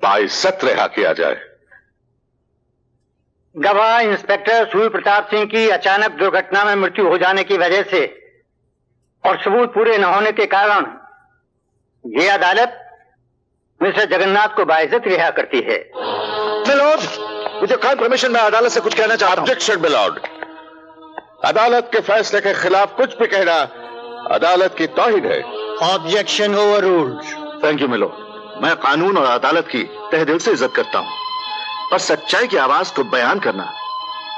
बाइज्जत रिहा किया जाए। गवाह इंस्पेक्टर सूर्य प्रताप सिंह की अचानक दुर्घटना में मृत्यु हो जाने की वजह से और सबूत पूरे न होने के कारण ये अदालत मिस्टर जगन्नाथ को बाइज्जत रिहा करती है। मिलॉर्ड, मुझे काइंड परमिशन, मैं अदालत से कुछ कहना चाहता हूं। ऑब्जेक्शन मिलॉर्ड, अदालत के फैसले के खिलाफ कुछ भी कहना अदालत की तौहीन है। Objection overruled. Thank you milord, मैं कानून और अदालत की तहे दिल से इज्जत करता हूं, पर सच्चाई की आवाज को बयान करना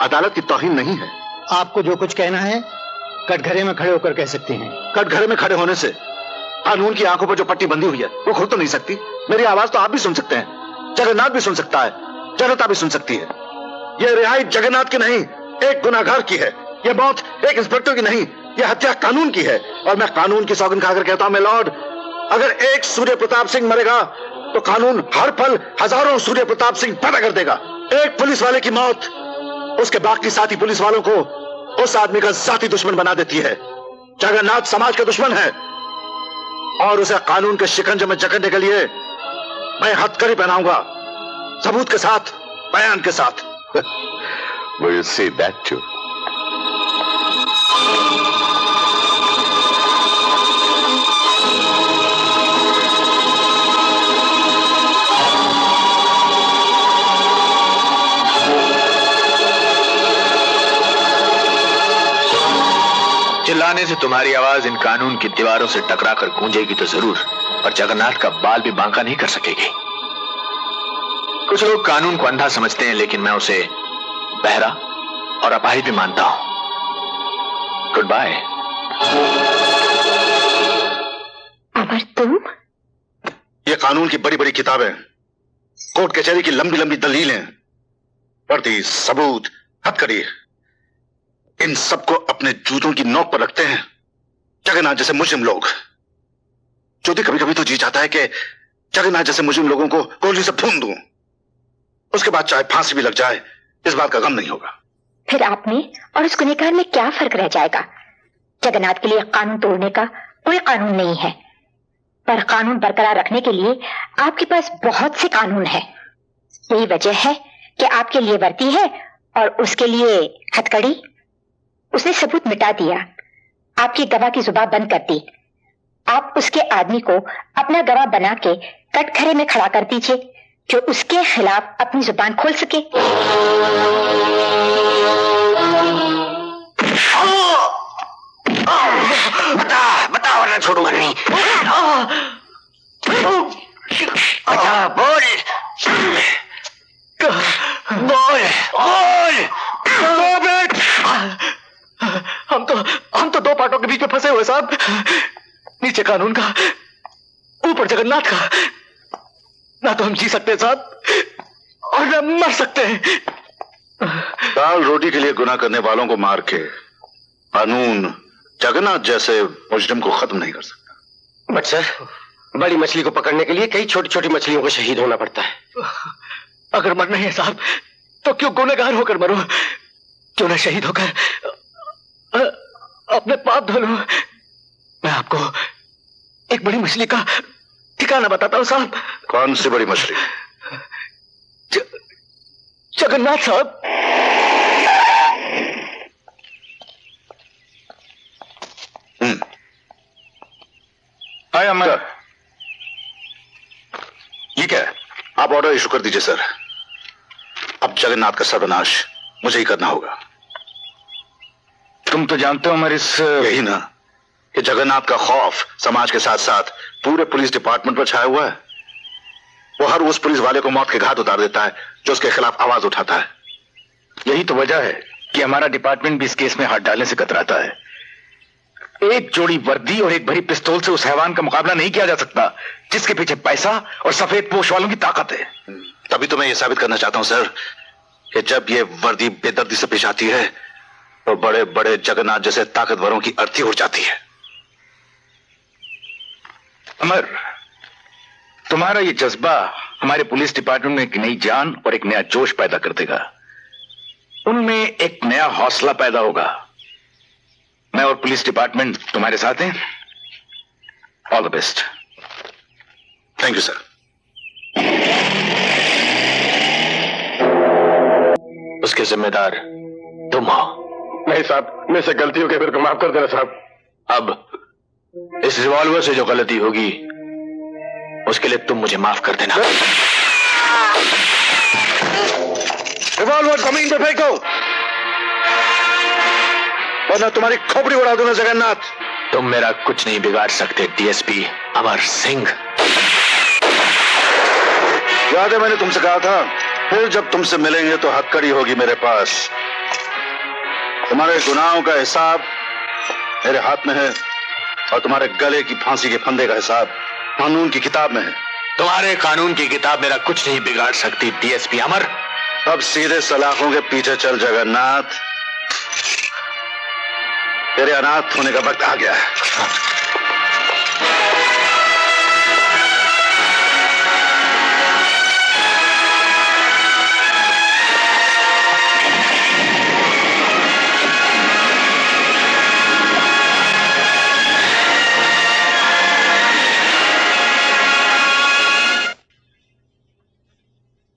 अदालत की तौहीन नहीं है। आपको जो कुछ कहना है कटघरे में खड़े होकर कह सकते हैं। कटघरे में खड़े होने से कानून की आंखों पर जो पट्टी बंधी हुई है वो खुल तो नहीं सकती। मेरी आवाज तो आप भी सुन सकते हैं, जगन्नाथ भी सुन सकता है, जनता भी सुन सकती है। यह रिहाई जगन्नाथ की नहीं, एक गुनाहगार की है। यह मौत एक इंस्पेक्टर की नहीं, यह हत्या कानून की है। और मैं कानून की सौगंध खाकर कहता हूं मैं लॉर्ड, अगर एक सूर्य प्रताप सिंह मरेगा तो कानून हर पल हजारों सूर्य प्रताप सिंह पैदा कर देगा। एक पुलिस वाले की मौत उसके बाकी साथी पुलिस वालों को उस आदमी का जाती दुश्मन बना देती है। जगन्नाथ समाज का दुश्मन है और उसे कानून के शिकंजे में जकड़ने के लिए मैं हथकड़ी पहनाऊंगा, सबूत के साथ, बयान के साथ। Will you see that too? चिल्लाने से तुम्हारी आवाज इन कानून की दीवारों से टकराकर गूंजेगी तो जरूर, पर जगन्नाथ का बाल भी बांका नहीं कर सकेगी। कुछ लोग कानून को अंधा समझते हैं, लेकिन मैं उसे बहरा और अपाहिज भी मानता हूं। Good bye. अमर, तुम? ये कानून की बड़ी बड़ी किताबें, कोर्ट कचहरी की लंबी लंबी दलीलें, वर्दी, सबूत, हथकड़ी, इन सबको अपने जूतों की नोक पर रखते हैं जगन्नाथ जैसे मुस्लिम लोग, ज्योति कभी कभी तो जी चाहता है कि जगन्नाथ जैसे मुस्लिम लोगों को गोली से भून दूं, उसके बाद चाहे फांसी भी लग जाए इस बात का गम नहीं होगा। फिर आप में और उस गुनहगार में क्या फर्क रह जाएगा? जगन्नाथ के लिए कानून तोड़ने का कोई कानून नहीं है, पर कानून बरकरार रखने के लिए आपके पास बहुत से कानून है। यही वजह है कि आपके लिए वर्दी है और उसके लिए हथकड़ी। उसने सबूत मिटा दिया, आपकी गवाह की जुबान बंद कर दी। आप उसके आदमी को अपना गवाह बना के कटघरे में खड़ा कर दीजिए, जो उसके खिलाफ अपनी जुबान खोल सके। बता वरना छोड़ूंगा नहीं। बता, बोल बोल बोल। हम तो दो पार्टों के बीच में फंसे हुए साहब, नीचे कानून का, ऊपर जगन्नाथ का। ना तो हम जी सकते हैं साहब और ना मर सकते हैं। दाल रोटी के लिए गुनाह करने वालों को मार के कानून जगन्नाथ जैसे मुजरिम को खत्म नहीं कर सकता। बट सर, बड़ी मछली को पकड़ने के लिए कई छोटी छोटी मछलियों को शहीद होना पड़ता है। अगर मरना है साहब तो क्यों गुनहगार होकर मरो, क्यों ना शहीद होकर अपने पाप धो लो। मैं आपको एक बड़ी मछली का ठिकाना बताता हूं साहब। कौन सी बड़ी मछली? जगन्नाथ साहब। हाय अमर, ये क्या है? आप ऑर्डर इशू कर दीजिए सर। अब जगन्नाथ का सर्वनाश मुझे ही करना होगा। तुम तो जानते हो हमारे इस यही ना कि जगन्नाथ का खौफ समाज के साथ साथ पूरे पुलिस डिपार्टमेंट पर छाया हुआ है। वो हर उस पुलिस वाले को मौत के घाट उतार देता है जो उसके खिलाफ आवाज उठाता है। यही तो वजह है कि हमारा डिपार्टमेंट भी इस केस में हाथ डालने से कतराता है। एक जोड़ी वर्दी और एक भरी पिस्तौल से उस हैवान का मुकाबला नहीं किया जा सकता जिसके पीछे पैसा और सफेद पोश वालों की ताकत है। तभी तो मैं ये साबित करना चाहता हूं सर कि जब ये वर्दी बेदर्दी से पेश आती है तो बड़े बड़े जगन्नाथ जैसे ताकतवरों की अर्थी उड़ जाती है। अमर, तुम्हारा ये जज्बा हमारे पुलिस डिपार्टमेंट में एक नई जान और एक नया जोश पैदा कर देगा। उनमें एक नया हौसला पैदा होगा। मैं और पुलिस डिपार्टमेंट तुम्हारे साथ हैं। All the best. Thank you sir. उसके जिम्मेदार तुम हो। नहीं साहब, मेरे से गलती हो गई, मेरे को माफ कर देना साहब। अब इस रिवॉल्वर से जो गलती होगी उसके लिए तुम मुझे माफ कर देना। रिवॉल्वर जमीन पे फेंको वरना तुम्हारी खोपड़ी उड़ा दूंगा जगन्नाथ। तुम मेरा कुछ नहीं बिगाड़ सकते डीएसपी अमर सिंह। याद है मैंने तुमसे कहा था फिर जब तुमसे मिलेंगे तो हथकड़ी होगी मेरे पास। तुम्हारे गुनाहों का हिसाब मेरे हाथ में है और तुम्हारे गले की फांसी के फंदे का हिसाब कानून की किताब में है। तुम्हारे कानून की किताब मेरा कुछ नहीं बिगाड़ सकती डीएसपी अमर। अब सीधे सलाखों के पीछे चल जगन्नाथ, तेरे अनाथ होने का वक्त आ गया है।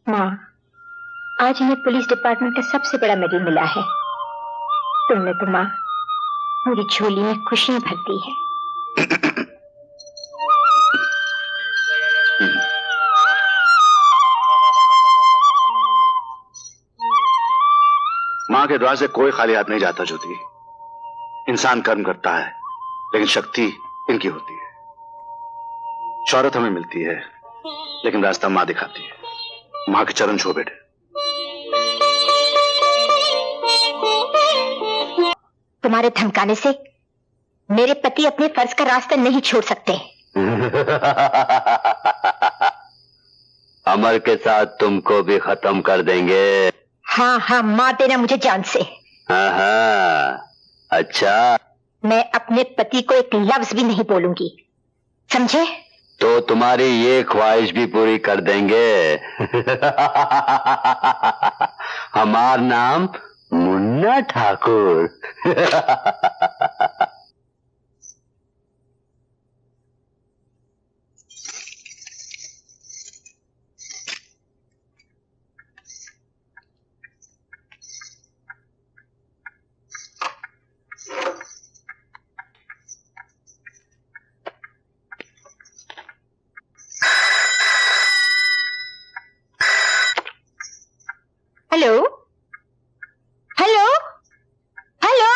माँ, आज हमें पुलिस डिपार्टमेंट का सबसे बड़ा मेडल मिला है। तुमने तो माँ मेरी झोली में खुशियां भर दी है। मां के द्वार से कोई खाली हाथ नहीं जाता ज्योति। इंसान कर्म करता है लेकिन शक्ति इनकी होती है। शौहरत हमें मिलती है लेकिन रास्ता मां दिखाती है। मां के चरण छो बेटे। तुम्हारे धमकाने से मेरे पति अपने फर्ज का रास्ता नहीं छोड़ सकते। अमर के साथ तुमको भी खत्म कर देंगे। हाँ हाँ, मार देना मुझे जान से। हाँ हाँ, अच्छा मैं अपने पति को एक लफ्ज भी नहीं बोलूंगी, समझे? तो तुम्हारी ये ख्वाहिश भी पूरी कर देंगे। हमारा नाम Munna Thakur. Hello hello hello.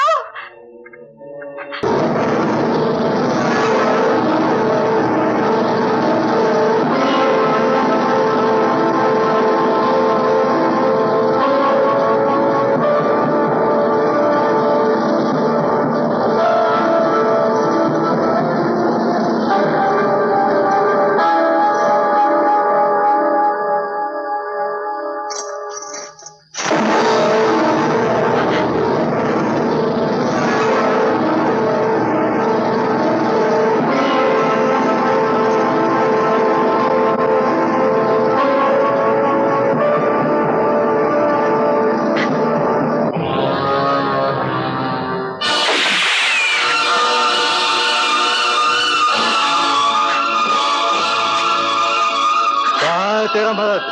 तेरा मदद।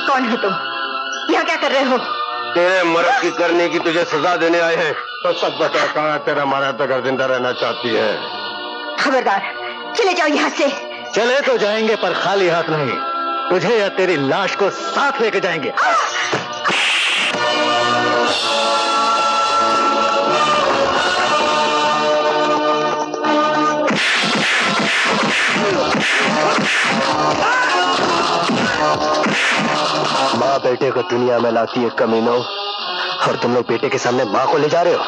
कौन हो तुम? यहाँ क्या कर रहे हो? तेरे मर्द की करने की तुझे सजा देने आए हैं। तो सच बता, कहाँ तेरा मारा तो अगर जिंदा रहना चाहती है? खबरदार, चले जाओ यहाँ से। चले तो जाएंगे पर खाली हाथ नहीं, तुझे या तेरी लाश को साथ लेके जाएंगे। माँ बेटे को दुनिया में लाती है कमीनों, और तुम लोग बेटे के सामने माँ को ले जा रहे हो।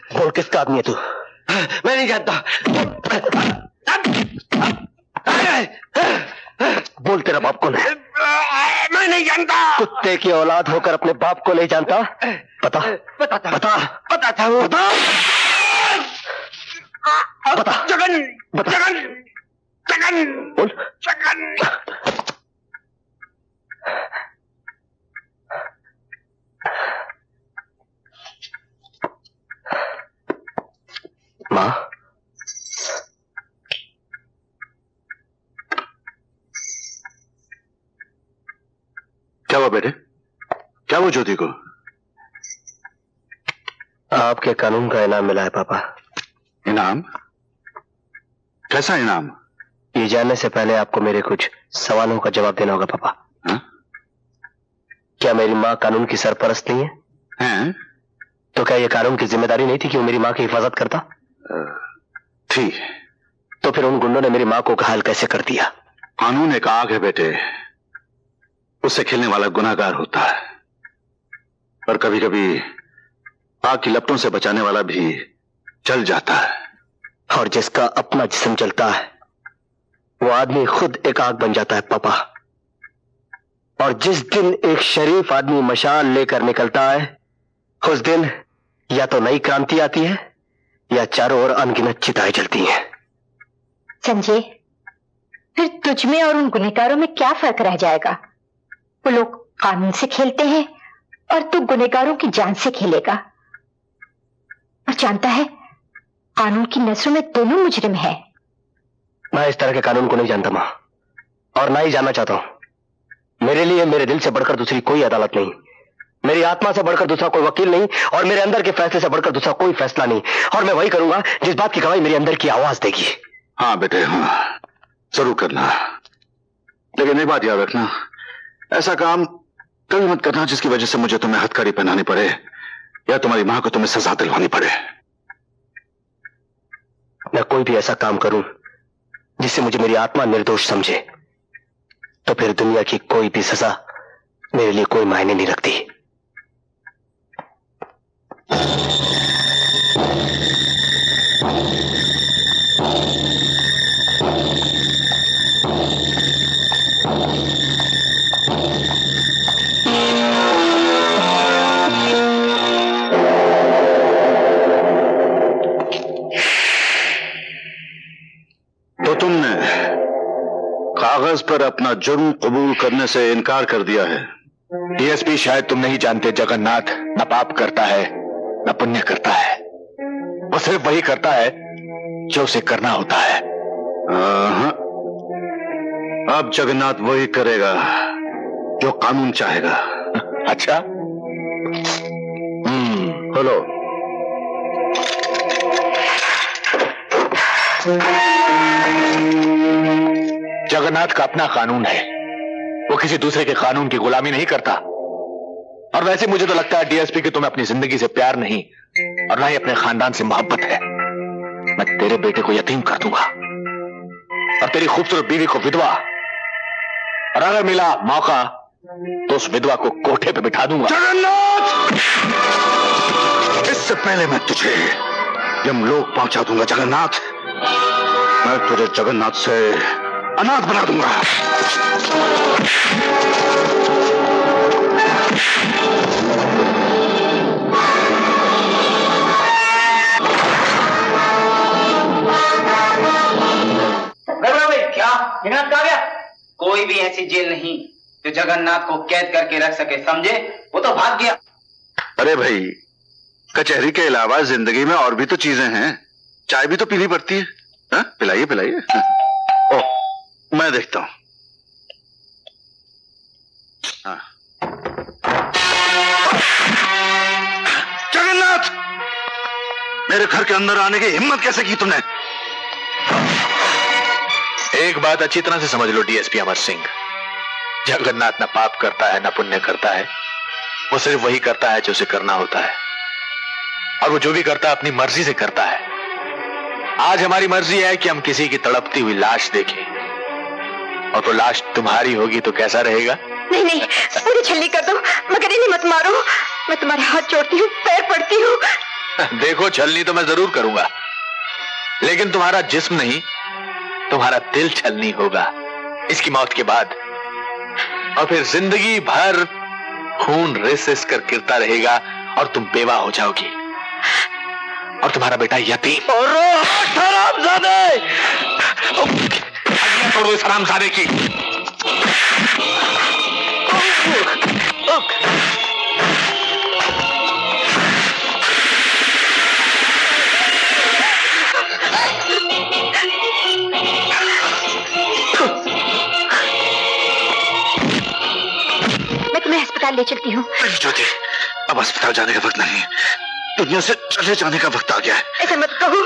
बोल, किसका आदमी है तू? मैं नहीं जानता। बोल, तेरा बाप कौन है? मैं नहीं जानता। कुत्ते की औलाद होकर अपने बाप को नहीं जानता? बता बता बता बता। जगन जगन जगन बोल। जगन। माँ, क्या हुआ बेटे? क्या हुआ ज्योति को? आपके कानून का इनाम मिला है पापा। इनाम? कैसा इनाम? ये जानने से पहले आपको मेरे कुछ सवालों का जवाब देना होगा पापा। हा? क्या मेरी माँ कानून की सरपरस्त नहीं है? हैं? तो क्या ये कानून की जिम्मेदारी नहीं थी कि वो मेरी माँ की हिफाजत करता? थी। तो फिर उन गुंडों ने मेरी माँ को घायल कैसे कर दिया? कानून एक आग है बेटे, उससे खेलने वाला गुनाहगार होता है, पर कभी कभी आग की लपटों से बचाने वाला भी जल जाता है। और जिसका अपना जिस्म जलता है वो आदमी खुद एक आग बन जाता है पापा। और जिस दिन एक शरीफ आदमी मशाल लेकर निकलता है, उस दिन या तो नई क्रांति आती है या चारों ओर अनगिनत चिताएं जलती हैं। संजय, फिर तुझ में और उन गुनहगारों में क्या फर्क रह जाएगा? वो लोग कानून से खेलते हैं और तू गुनहगारों की जान से खेलेगा। और जानता है, कानून की नसों में दोनों मुजरिम है। मैं इस तरह के कानून को नहीं जानता मां, और ना ही जानना चाहता हूं। मेरे लिए मेरे दिल से बढ़कर दूसरी कोई अदालत नहीं, मेरी आत्मा से बढ़कर दूसरा कोई वकील नहीं, और मेरे अंदर के फैसले से बढ़कर दूसरा कोई फैसला नहीं। और मैं वही करूंगा जिस बात की गवाही मेरे अंदर की आवाज देगी। हाँ बेटे, हाँ जरूर करना, लेकिन एक बात याद रखना, ऐसा काम कभी मत करना जिसकी वजह से मुझे तुम्हें हथकड़ी पहनानी पड़े या तुम्हारी मां को तुम्हें सजा दिलवानी पड़े। मैं कोई भी ऐसा काम करूं जिससे मुझे मेरी आत्मा निर्दोष समझे, तो फिर दुनिया की कोई भी सजा मेरे लिए कोई मायने नहीं रखती। तो तुमने कागज पर अपना जुर्म कबूल करने से इनकार कर दिया है। डीएसपी, शायद तुम नहीं जानते, जगन्नाथ न पाप करता है न पुण्य करता है। वो सिर्फ वही करता है जो उसे करना होता है। अब जगन्नाथ वही करेगा जो कानून चाहेगा। अच्छा? खोलो। जगन्नाथ का अपना कानून है, वो किसी दूसरे के कानून की गुलामी नहीं करता। और वैसे मुझे तो लगता है डीएसपी कि तुम्हें अपनी जिंदगी से प्यार नहीं और ना ही अपने खानदान से मोहब्बत है। मैं तेरे बेटे को यतीम कर दूंगा और तेरी खूबसूरत बीवी को विधवा, और अगर मिला मौका तो उस विधवा को कोठे पे बिठा दूंगा। जगन्नाथ, इससे पहले मैं तुझे यमलोक पहुंचा दूंगा। जगन्नाथ, मैं तुझे जगन्नाथ से अनाथ बना दूंगा। क्या जगन्नाथ कहाँ गया? कोई भी ऐसी जेल नहीं जो जगन्नाथ को कैद करके रख सके, समझे? वो तो भाग गया। अरे भाई, कचहरी के अलावा जिंदगी में और भी तो चीजें हैं, चाय भी तो पीनी पड़ती है। पिलाइए पिलाइए। ओ, मैं देखता हूं। जगन्नाथ, मेरे घर के अंदर आने की हिम्मत कैसे की तुमने? एक बात अच्छी तरह से समझ लो डीएसपी अमर सिंह, जगन्नाथ न पाप करता है न पुण्य करता है। वो सिर्फ वही करता है जो उसे करना होता है, और वो जो भी करता है अपनी मर्जी से करता है। आज हमारी मर्जी है कि हम किसी की तड़पती हुई लाश देखें, और तो लाश तुम्हारी होगी तो कैसा रहेगा? नहीं नहीं, पूरी छल्ली कर दो, मगर इन्हें मत मारो। मैं तुम्हारे हाथ जोड़ती हूँ, पैर पड़ती हूँ। देखो, छलनी तो मैं जरूर करूंगा, लेकिन तुम्हारा जिस्म नहीं, तुम्हारा दिल छलनी होगा इसकी मौत के बाद। और फिर जिंदगी भर खून रिस कर गिरता रहेगा और तुम बेवा हो जाओगी और तुम्हारा बेटा यतीम। और हरामजादे, तोड़ो इस हरामजादे की। अस्पताल ले चलती हूँ। ज्योति, अब अस्पताल जाने का वक्त नहीं है, दुनिया से चले जाने का वक्त आ गया है। ऐसा मत कहो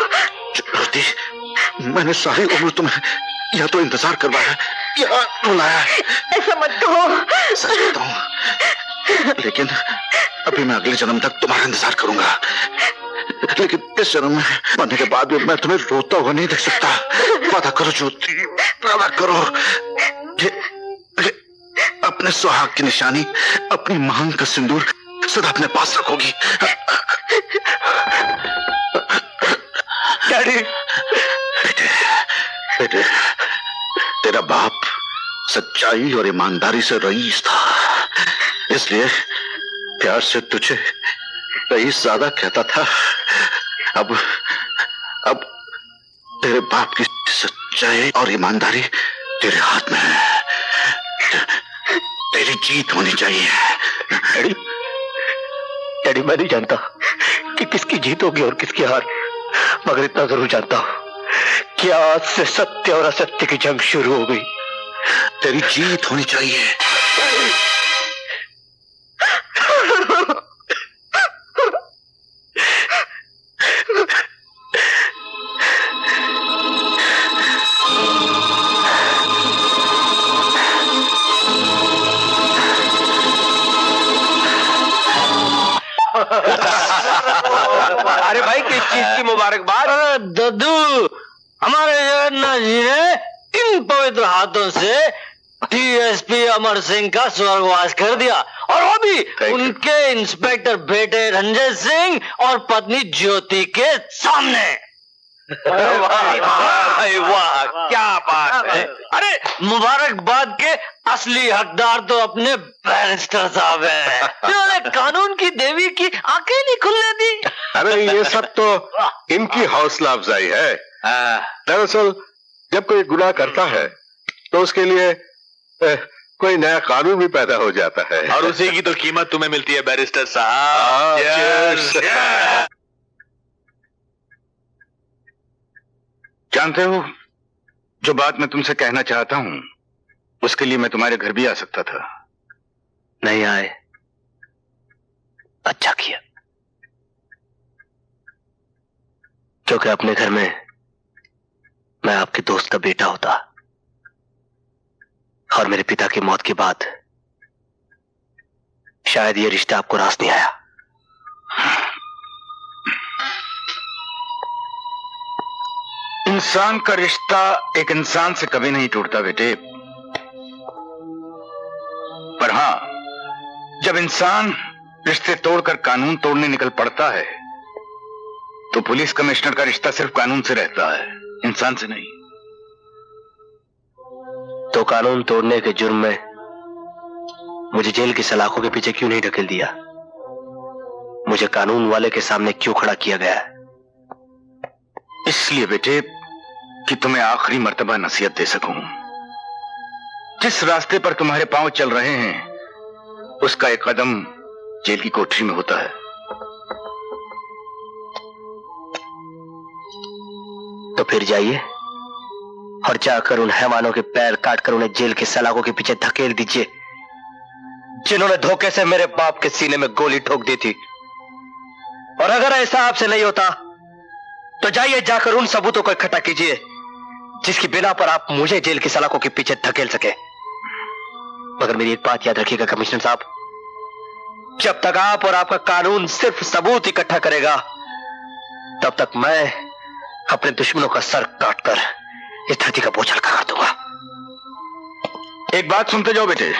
ज्योति, मैंने सारी उम्र तुम्हें या तो इंतजार करवाया या रुलाया। ऐसा मत कहो। सच बताऊं, लेकिन अभी मैं अगले जन्म तक तुम्हारा इंतजार करूंगा, लेकिन इस जन्म में मरने के बाद भी मैं तुम्हें रोता हुआ नहीं देख सकता। वादा करो ज्योति, वादा करो। अपने सुहाग की निशानी, अपनी मांग का सिंदूर सदा अपने पास रखोगी। डैडी। बेटे, बेटे, तेरा बाप सच्चाई और ईमानदारी से रईस था, इसलिए प्यार से तुझे रईस ज्यादा कहता था। अब तेरे बाप की सच्चाई और ईमानदारी तेरे हाथ में है। तेरी जीत होनी चाहिए। डैडी, डैडी, मैं नहीं जानता कि किसकी जीत होगी और किसकी हार, मगर इतना जरूर जानता हूं कि आज से सत्य और असत्य की जंग शुरू हो गई। तेरी जीत होनी चाहिए। अरे भाई किस चीज की मुबारकबाद? दद्दू, हमारे जगन्नाथ जी ने इन पवित्र हाथों से डीएसपी अमर सिंह का स्वर्गवास कर दिया, और वो भी उनके इंस्पेक्टर बेटे रंजय सिंह और पत्नी ज्योति के सामने। वाह वाह, क्या बात है। अरे मुबारकबाद के असली हकदार तो अपने बैरिस्टर साहब हैं, जिन्होंने कानून की देवी की आंखें नहीं खुलने दी। अरे ये सब तो इनकी हौसला अफजाई है। दरअसल जब कोई गुनाह करता है तो उसके लिए कोई नया कानून भी पैदा हो जाता है, और उसी की तो कीमत तुम्हें मिलती है बैरिस्टर साहब। जानते हो, जो बात मैं तुमसे कहना चाहता हूं उसके लिए मैं तुम्हारे घर भी आ सकता था। नहीं आए, अच्छा किया, क्योंकि अपने घर में मैं आपके दोस्त का बेटा होता और मेरे पिता की मौत के बाद शायद ये रिश्ता आपको रास नहीं आया। इंसान का रिश्ता एक इंसान से कभी नहीं टूटता बेटे, पर हां, जब इंसान रिश्ते तोड़कर कानून तोड़ने निकल पड़ता है तो पुलिस कमिश्नर का रिश्ता सिर्फ कानून से रहता है, इंसान से नहीं। तो कानून तोड़ने के जुर्म में मुझे जेल की सलाखों के पीछे क्यों नहीं ढकेल दिया? मुझे कानून वाले के सामने क्यों खड़ा किया गया है? इसलिए बेटे कि तुम्हें आखिरी मर्तबा नसीहत दे सकूं। जिस रास्ते पर तुम्हारे पांव चल रहे हैं उसका एक कदम जेल की कोठरी में होता है। तो फिर जाइए और जाकर उन हैवानों के पैर काटकर उन्हें जेल के सलाखों के पीछे धकेल दीजिए, जिन्होंने धोखे से मेरे बाप के सीने में गोली ठोक दी थी। और अगर ऐसा आपसे नहीं होता तो जाइए, जाकर उन सबूतों को इकट्ठा कीजिए जिसकी बिना पर आप मुझे जेल की सलाखों के पीछे धकेल सके। मगर मेरी एक बात याद रखिएगा कमिश्नर साहब, जब तक आप और आपका कानून सिर्फ सबूत इकट्ठा करेगा तब तक मैं अपने दुश्मनों का सर काटकर इस धरती का बोझ हल्का कर दूंगा। एक बात सुनते जाओ बेटे,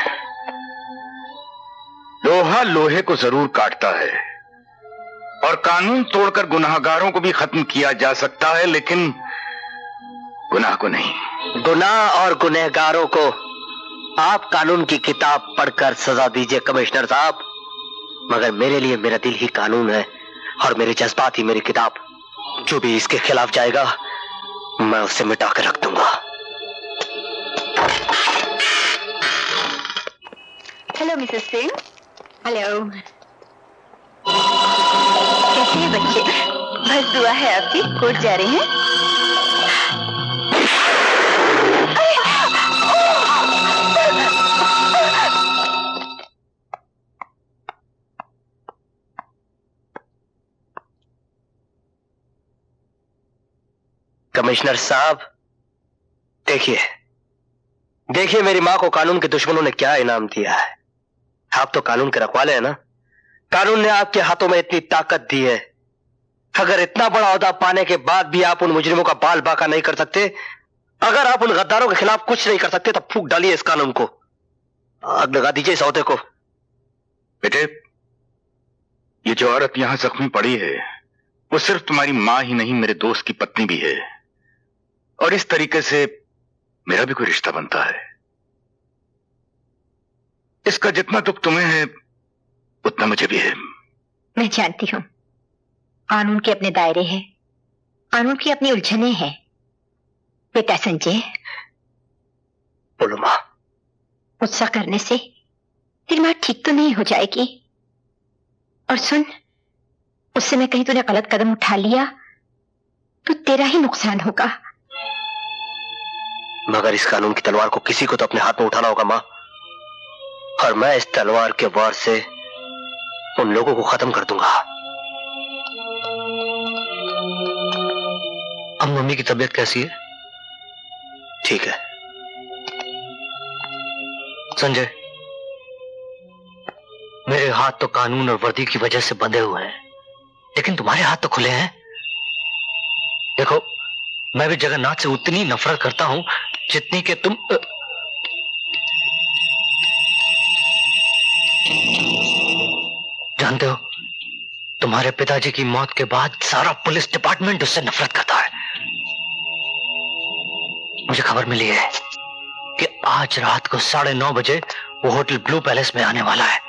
लोहा लोहे को जरूर काटता है और कानून तोड़कर गुनाहगारों को भी खत्म किया जा सकता है, लेकिन गुनाह को नहीं। गुनाह और गुनहगारों को आप कानून की किताब पढ़कर सजा दीजिए कमिश्नर साहब, मगर मेरे लिए मेरा दिल ही कानून है और मेरे जज्बात ही मेरी किताब। जो भी इसके खिलाफ जाएगा मैं उसे मिटा कर रख दूंगा। Hello Mrs Singh. हेलो, कैसे हैं बच्चे? बस दुआ है आपकी। कोर्ट जा रहे हैं? कमिश्नर साहब देखिए, देखिए मेरी मां को कानून के दुश्मनों ने क्या इनाम दिया है। आप तो कानून के रखवाले हैं ना, कानून ने आपके हाथों में इतनी ताकत दी है, अगर इतना बड़ा ओहदा पाने के बाद भी आप उन मुजरिमों का बाल बाका नहीं कर सकते, अगर आप उन गद्दारों के खिलाफ कुछ नहीं कर सकते, तब फूंक डालिए इस कानून को, आग लगा दीजिए इस ओहदे को। बेटे, ये जो औरत यहां जख्मी पड़ी है वो सिर्फ तुम्हारी मां ही नहीं, मेरे दोस्त की पत्नी भी है, और इस तरीके से मेरा भी कोई रिश्ता बनता है। इसका जितना दुख तुम्हें है उतना मुझे भी है। मैं जानती हूँ, कानून के अपने दायरे हैं, कानून की अपनी उलझने हैं। बेटा संजय, बोलो मां। गुस्सा करने से तेरी मां ठीक तो नहीं हो जाएगी। और सुन, उस समय कहीं तूने गलत कदम उठा लिया तो तेरा ही नुकसान होगा। मगर इस कानून की तलवार को किसी को तो अपने हाथ में उठाना होगा मां, और मैं इस तलवार के वार से उन लोगों को खत्म कर दूंगा। अब मम्मी की तबीयत कैसी है? ठीक है। संजय, मेरे हाथ तो कानून और वर्दी की वजह से बंधे हुए हैं, लेकिन तुम्हारे हाथ तो खुले हैं। देखो, मैं भी जगन्नाथ से उतनी नफरत करता हूं जितनी कि तुम। जानते हो, तुम्हारे पिताजी की मौत के बाद सारा पुलिस डिपार्टमेंट उससे नफरत करता है। मुझे खबर मिली है कि आज रात को 9:30 बजे वो होटल ब्लू पैलेस में आने वाला है।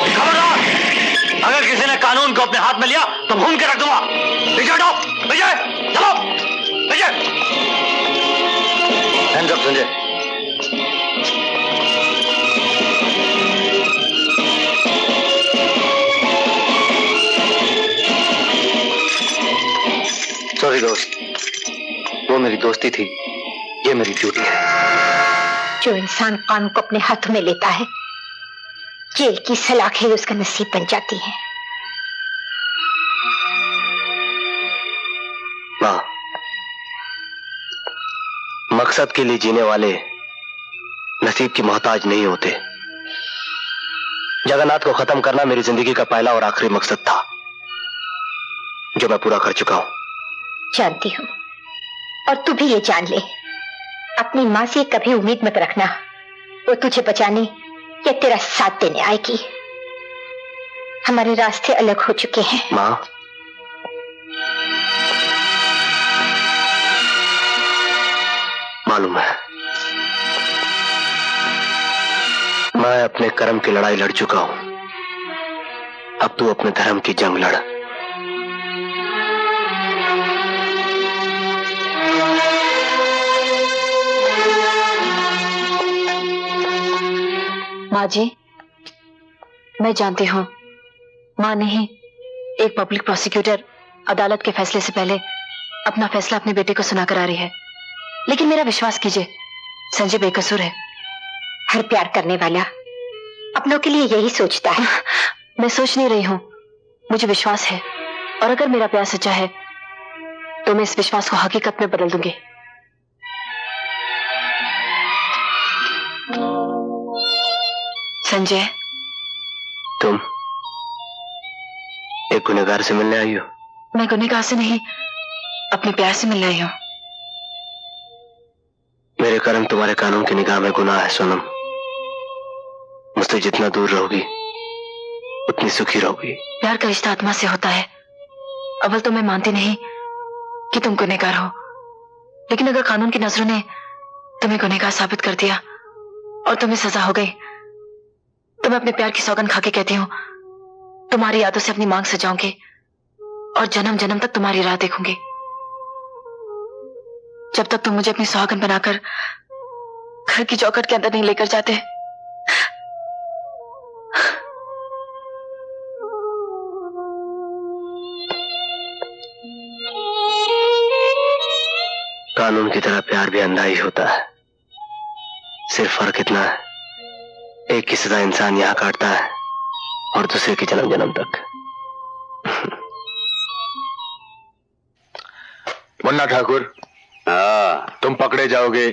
खबरदार, अगर किसी ने कानून को अपने हाथ में लिया तो भून के रख दूंगा। विजय हटो, विजय चलो, Vijay. Hands up Sanjay. Sorry दोस्त, वो मेरी दोस्ती थी, ये मेरी ड्यूटी है। जो इंसान कानून को अपने हाथों में लेता है, जेल की सलाखें उसका नसीब बन जाती है। माँ, मकसद के लिए जीने वाले नसीब की मोहताज नहीं होते। जगन्नाथ को खत्म करना मेरी जिंदगी का पहला और आखिरी मकसद था, जो मैं पूरा कर चुका हूं। जानती हूँ, और तू भी ये जान ले, अपनी माँ से कभी उम्मीद मत रखना वो तुझे बचाने या तेरा साथ देने आएगी। हमारे रास्ते अलग हो चुके हैं। माँ, मालूम है, मैं अपने कर्म की लड़ाई लड़ चुका हूं। अब तू अपने धर्म की जंग लड़। माँ जी, मैं जानती हूँ माँ नहीं, एक पब्लिक प्रोसिक्यूटर अदालत के फैसले से पहले अपना फैसला अपने बेटे को सुनाकर आ रही है, लेकिन मेरा विश्वास कीजिए, संजय बेकसूर है। हर प्यार करने वाला अपनों के लिए यही सोचता है। मैं सोच नहीं रही हूँ, मुझे विश्वास है, और अगर मेरा प्यार सच्चा है तो मैं इस विश्वास को हकीकत में बदल दूंगी। संजय, तुम एक गुनहगार से मिलने आई हो? मैं गुनहगार से नहीं, अपने प्यार से मिलने आई हूँ। मेरे कर्म तुम्हारे कानून की निगाह में गुनाह है सोनम। मुझसे जितना दूर रहोगी उतनी सुखी रहोगी। प्यार का रिश्ता आत्मा से होता है। अव्वल तो मैं मानती नहीं कि तुम गुनहगार हो, लेकिन अगर कानून की नजरों ने तुम्हें गुनहगार साबित कर दिया और तुम्हें सजा हो गई, तो मैं अपने प्यार की सौगंध खा के कहती हूँ, तुम्हारी यादों से अपनी मांग सजाऊंगी और जन्म जन्म तक तुम्हारी राह देखूंगी, जब तक तुम मुझे अपनी सुहागन बनाकर घर की चौखट के अंदर नहीं लेकर जाते। कानून की तरह प्यार भी अंधा ही होता है। सिर्फ फर्क इतना है, एक की सजा इंसान यहां काटता है और दूसरे की जन्म जन्म तक। मुन्ना ठाकुर, तुम पकड़े जाओगे,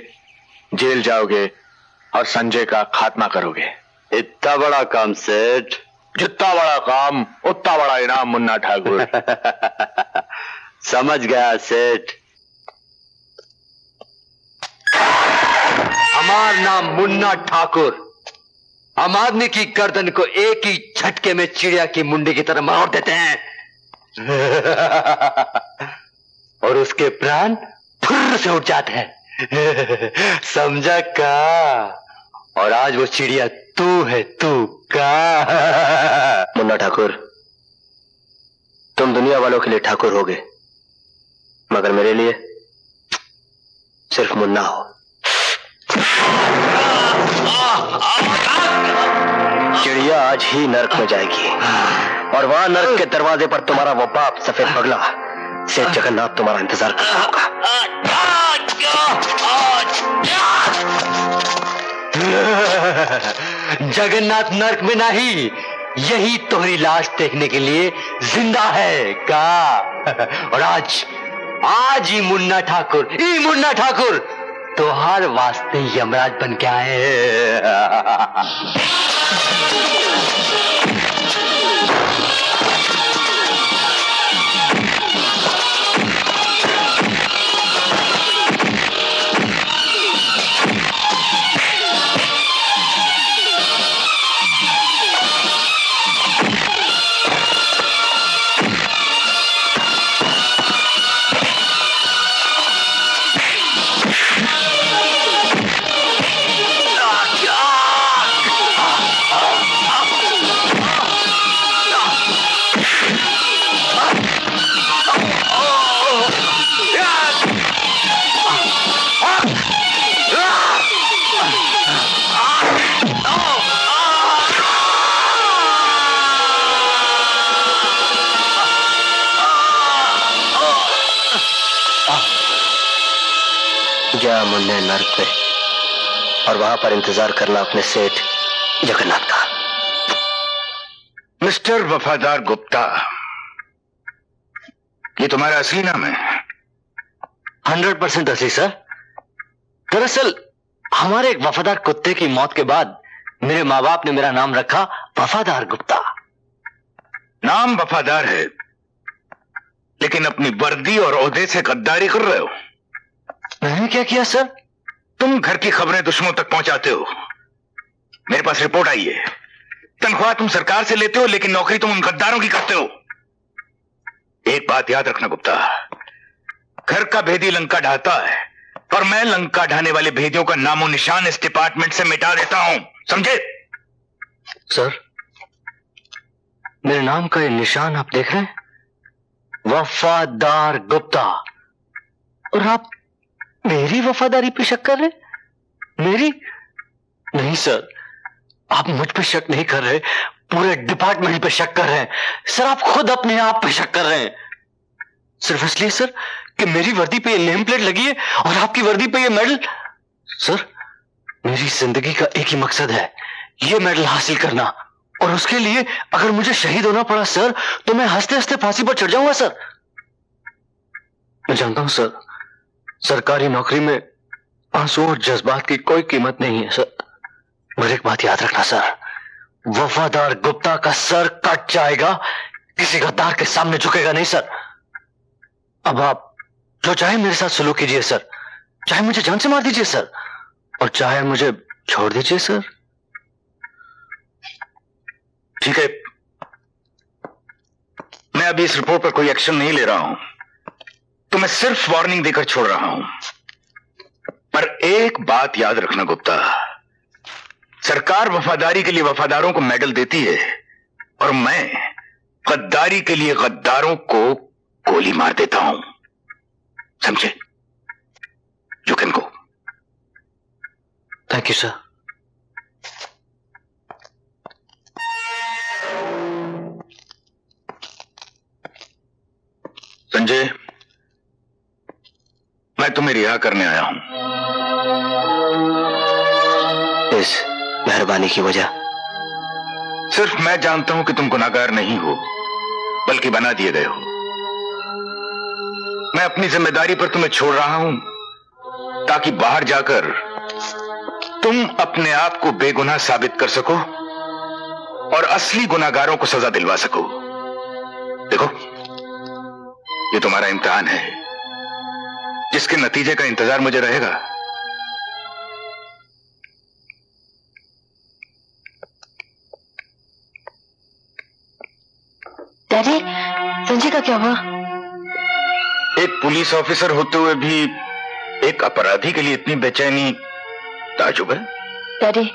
जेल जाओगे और संजय का खात्मा करोगे। इतना बड़ा काम सेठ? जितना बड़ा काम उतना बड़ा इनाम मुन्ना ठाकुर। समझ गया सेठ। हमारा नाम मुन्ना ठाकुर। हम आदमी की गर्दन को एक ही झटके में चिड़िया की मुंडी की तरह मार देते हैं और उसके प्राण फुर्र से उठ जाते हैं। समझा का? और आज वो चिड़िया तू है, तू का? मुन्ना ठाकुर, तुम दुनिया वालों के लिए ठाकुर होगे, मगर मेरे लिए सिर्फ मुन्ना हो। चिड़िया आज ही नरक में जाएगी और वहां नरक के दरवाजे पर तुम्हारा वो बाप सफेद पगला सेठ जगन्नाथ तुम्हारा इंतजार कर रहा होगा। जगन्नाथ नर्क में नहीं, यही तुम्हारी लाश देखने के लिए जिंदा है का। और आज ही मुन्ना ठाकुर तो हर वास्ते यमराज बन के आए। जा मुन्ने नर्क पे और वहां पर इंतजार करना अपने सेठ जगन्नाथ का। मिस्टर वफादार गुप्ता, ये तुम्हारा असली नाम है? 100% असली सर। दरअसल हमारे एक वफादार कुत्ते की मौत के बाद मेरे माँ बाप ने मेरा नाम रखा वफादार गुप्ता। नाम वफादार है, लेकिन अपनी वर्दी और ओहदे से गद्दारी कर रहे हो। मैंने क्या किया सर? तुम घर की खबरें दुश्मनों तक पहुंचाते हो। मेरे पास रिपोर्ट आई है। तनख्वाह तुम सरकार से लेते हो, लेकिन नौकरी तुम उन गद्दारों की करते हो। एक बात याद रखना गुप्ता, घर का भेदी लंका ढाता है, पर मैं लंका ढाने वाले भेदियों का नामो निशान इस डिपार्टमेंट से मिटा देता हूं, समझे? सर, मेरे नाम का ये निशान आप देख रहे हैं, वफादार गुप्ता, और आप मेरी वफादारी पे शक कर रहे? मेरी नहीं सर, आप मुझ पे शक नहीं कर रहे, पूरे डिपार्टमेंट पे शक कर रहे हैं। सर, आप खुद अपने आप पे शक कर रहे हैं, सिर्फ इसलिए सर कि मेरी वर्दी पे ये नेम प्लेट लगी है और आपकी वर्दी पे ये मेडल। सर, मेरी जिंदगी का एक ही मकसद है, ये मेडल हासिल करना, और उसके लिए अगर मुझे शहीद होना पड़ा सर, तो मैं हंसते हंसते फांसी पर चढ़ जाऊंगा सर। मैं जानता हूं सर, सरकारी नौकरी में आंसू और जज्बात की कोई कीमत नहीं है सर, मगर एक बात याद रखना सर, वफादार गुप्ता का सर कट जाएगा, किसी गद्दार के सामने झुकेगा नहीं सर। अब आप जो चाहे मेरे साथ सलूक कीजिए सर, चाहे मुझे जान से मार दीजिए सर, और चाहे मुझे छोड़ दीजिए सर। ठीक है, मैं अभी इस रिपोर्ट पर कोई एक्शन नहीं ले रहा हूं, तो मैं सिर्फ वार्निंग देकर छोड़ रहा हूं। पर एक बात याद रखना गुप्ता, सरकार वफादारी के लिए वफादारों को मेडल देती है, और मैं गद्दारी के लिए गद्दारों को गोली मार देता हूं, समझे? You can go. Thank you sir. Sanjay, मैं तुम्हें रिहा करने आया हूं। इस मेहरबानी की वजह? सिर्फ मैं जानता हूं कि तुम गुनाहगार नहीं हो, बल्कि बना दिए गए हो। मैं अपनी जिम्मेदारी पर तुम्हें छोड़ रहा हूं, ताकि बाहर जाकर तुम अपने आप को बेगुनाह साबित कर सको और असली गुनाहगारों को सजा दिलवा सको। देखो, ये तुम्हारा इम्तिहान है, जिसके नतीजे का इंतजार मुझे रहेगा। डैडी, संजय का क्या हुआ? एक पुलिस ऑफिसर होते हुए भी एक अपराधी के लिए इतनी बेचैनी ताजुब है। डैडी,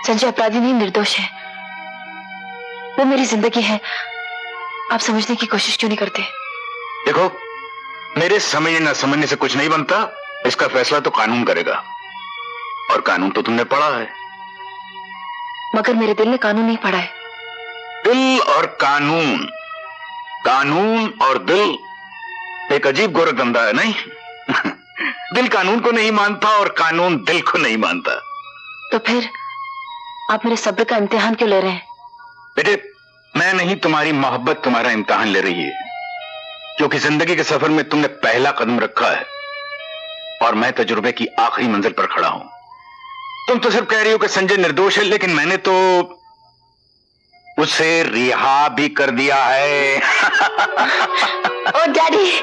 संजय अपराधी नहीं, निर्दोष है। वो मेरी जिंदगी है, आप समझने की कोशिश क्यों नहीं करते? देखो, मेरे समझने न समझने से कुछ नहीं बनता, इसका फैसला तो कानून करेगा, और कानून तो तुमने पढ़ा है। मगर मेरे दिल ने कानून नहीं पढ़ा है। दिल और कानून, कानून और दिल एक अजीब गोरखधंधा है, नहीं? दिल कानून को नहीं मानता और कानून दिल को नहीं मानता। तो फिर आप मेरे सब्र का इम्तिहान क्यों ले रहे हैं? बेटे, मैं नहीं, तुम्हारी मोहब्बत तुम्हारा इम्तिहान ले रही है, क्योंकि जिंदगी के सफर में तुमने पहला कदम रखा है और मैं तजुर्बे की आखिरी मंजिल पर खड़ा हूं। तुम तो सिर्फ कह रही हो कि संजय निर्दोष है, लेकिन मैंने तो उसे रिहा भी कर दिया है। ओ डैडी।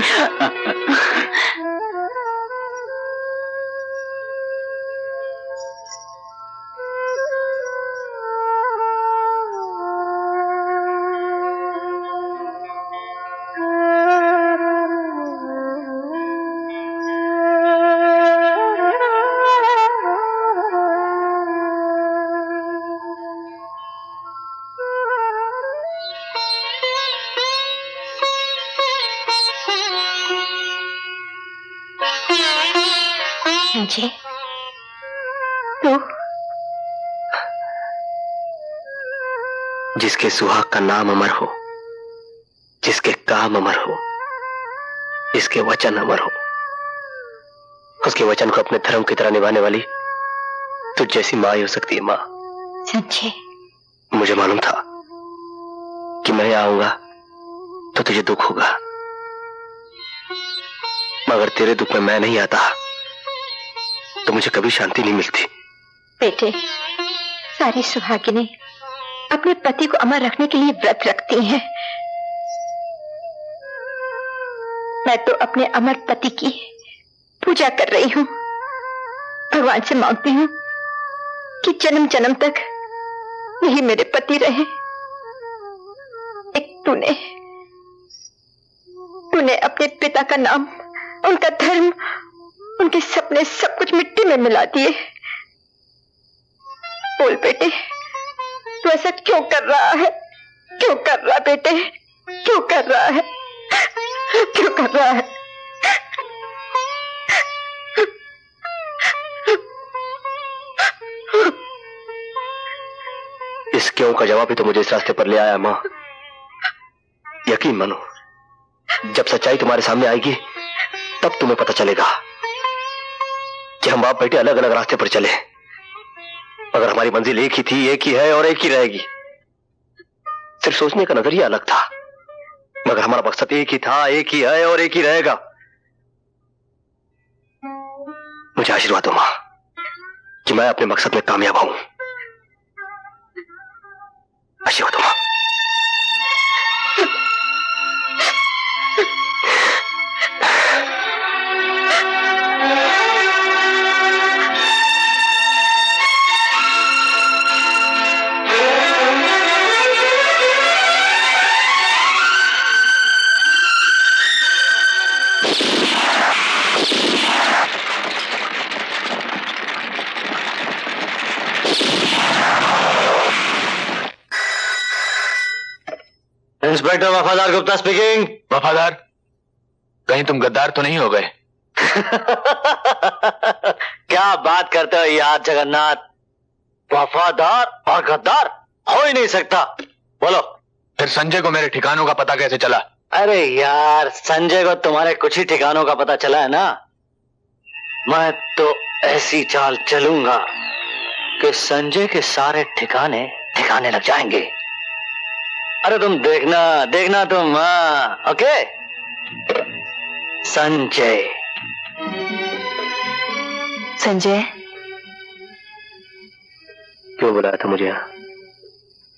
संजय, तू जिसके सुहाग का नाम अमर हो, जिसके काम अमर हो, जिसके वचन अमर हो, उसके वचन को अपने धर्म की तरह निभाने वाली तुझ जैसी मां ही हो सकती है। मां। संजय, मुझे मालूम था कि मैं आऊंगा तो तुझे दुख होगा, मगर तेरे दुख में मैं नहीं आता तो मुझे कभी शांति नहीं मिलती। बेटे, सारी सुहागिनें अपने पति को अमर रखने के लिए व्रत रखती हैं। मैं तो अपने अमर पति की पूजा कर रही हूं। भगवान से मांगती हूं कि जन्म जन्म तक यही मेरे पति रहे। एक तूने अपने पिता का नाम, उनका धर्म, उनके सपने सब कुछ मिट्टी में मिला दिए। बोल बेटे, तू ऐसा क्यों कर रहा है? क्यों कर रहा बेटे? क्यों कर रहा है? क्यों कर रहा है? इस क्यों का जवाब ही तो मुझे इस रास्ते पर ले आया। मां, यकीन मानो, जब सच्चाई तुम्हारे सामने आएगी तब तुम्हें पता चलेगा कि हम बाप बेटे अलग अलग रास्ते पर चले, मगर हमारी मंजिल एक ही थी, एक ही है और एक ही रहेगी। सिर्फ सोचने का नजरिया अलग था, मगर हमारा मकसद एक ही था, एक ही है और एक ही रहेगा। मुझे आशीर्वाद दो मां कि मैं अपने मकसद में कामयाब हूं। आशीर्वाद दो मां। इंस्पेक्टर वफादार गुप्ता स्पीकिंग। वफादार? कहीं तुम गद्दार तो नहीं हो गए? क्या बात करते हो यार जगन्नाथ, वफादार और गद्दार हो ही नहीं सकता। बोलो, फिर संजय को मेरे ठिकानों का पता कैसे चला? अरे यार, संजय को तुम्हारे कुछ ही ठिकानों का पता चला है ना। मैं तो ऐसी चाल चलूंगा कि संजय के सारे ठिकाने ठिकाने लग जाएंगे। अरे तुम देखना तुम। ओके। संजय क्यों बुलाया था मुझे यहाँ?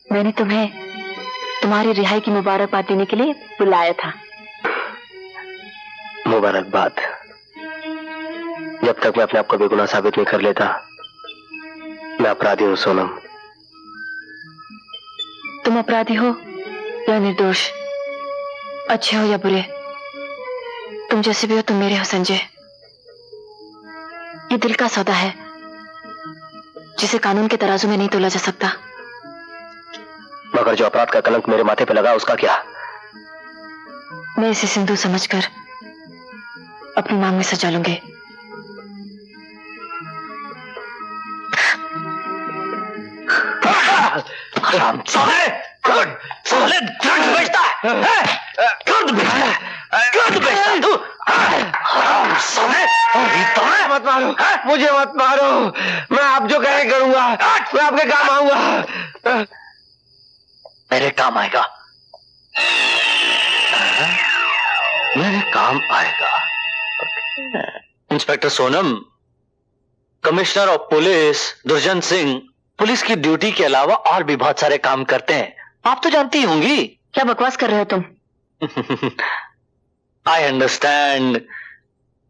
मैंने तुम्हें तुम्हारी रिहाई की मुबारकबाद देने के लिए बुलाया था। मुबारकबाद? जब तक मैं अपने आप को बेगुनाह साबित नहीं कर लेता मैं अपराधी हूँ सोनम। तुम अपराधी हो या निर्दोष, अच्छे हो या बुरे, तुम जैसे भी हो तुम मेरे हो संजय। ये दिल का सौदा है जिसे कानून के तराजू में नहीं तोला जा सकता। मगर जो अपराध का कलंक मेरे माथे पे लगा उसका क्या? मैं इसे सिंदूर समझकर अपनी मांग में सजा लूंगी। हरामजादे! साले ड्रग्स बेचता है, कर्द बेचता है, कर्द बेचता है तू। साले मत मारो, मुझे मत मारो, मैं आप जो कहे करूंगा, मैं आपके काम आऊंगा। मेरे काम आएगा, मेरे काम आएगा। Inspector Sonam, commissioner of police दुर्जन सिंह पुलिस की ड्यूटी के अलावा और भी बहुत सारे काम करते हैं, आप तो जानती होंगी। क्या बकवास कर रहे हो तुम? I understand.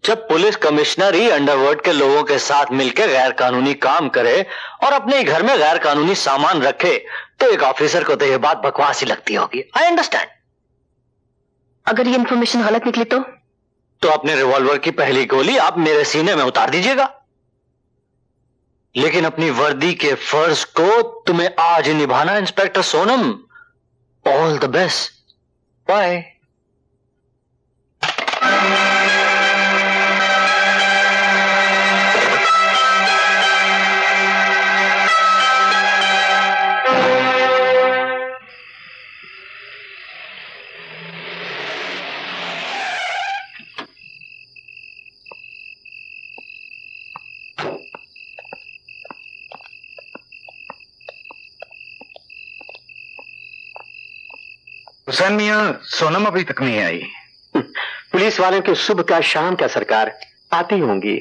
जब पुलिस कमिश्नर ही अंडरवर्ल्ड के लोगों के साथ मिलकर गैर कानूनी काम करे और अपने ही घर में गैर कानूनी सामान रखे, तो एक ऑफिसर को तो यह बात बकवास ही लगती होगी। I understand. अगर ये इन्फॉर्मेशन गलत निकली तो अपने रिवॉल्वर की पहली गोली आप मेरे सीने में उतार दीजिएगा, लेकिन अपनी वर्दी के फर्ज को तुम्हें आज ही निभाना inspector Sonam. All the best, bye. Hussain मियां, सोनम अभी तक नहीं आई। पुलिस वालों की शुभ का शाम का सरकार, आती होंगी।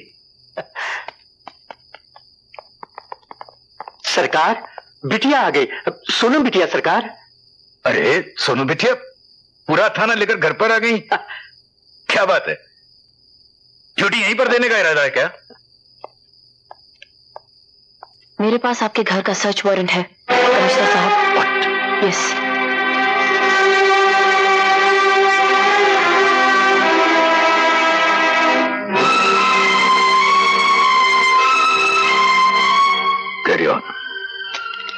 सरकार, बिटिया आ गई। सोनम बिटिया सरकार। अरे सोनू बिटिया, पूरा थाना लेकर घर पर आ गई। क्या बात है, ड्यूटी यहीं पर देने का इरादा है क्या? मेरे पास आपके घर का सर्च वारंट है कमिश्नर साहब। Yes. Carry on.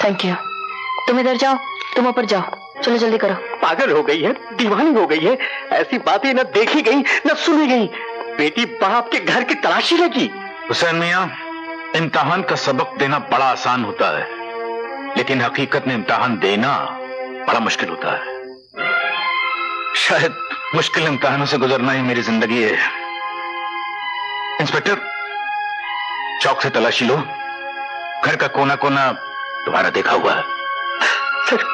Thank you. तुम इधर जाओ, तुम ऊपर जाओ, चलो जल्दी करो। पागल हो गई है, दीवानी हो गई है। ऐसी बातें न देखी गई न सुनी गई। बेटी बाप के घर की तलाशी लगी। हुसैन मियां, इम्तिहान का सबक देना बड़ा आसान होता है, लेकिन हकीकत में इम्तिहान देना बड़ा मुश्किल होता है। शायद मुश्किल इम्तिहानों से गुजरना ही मेरी जिंदगी है। इंस्पेक्टर, चौक से तलाशी लो, घर का कोना कोना तुम्हारा देखा हुआ है। सर,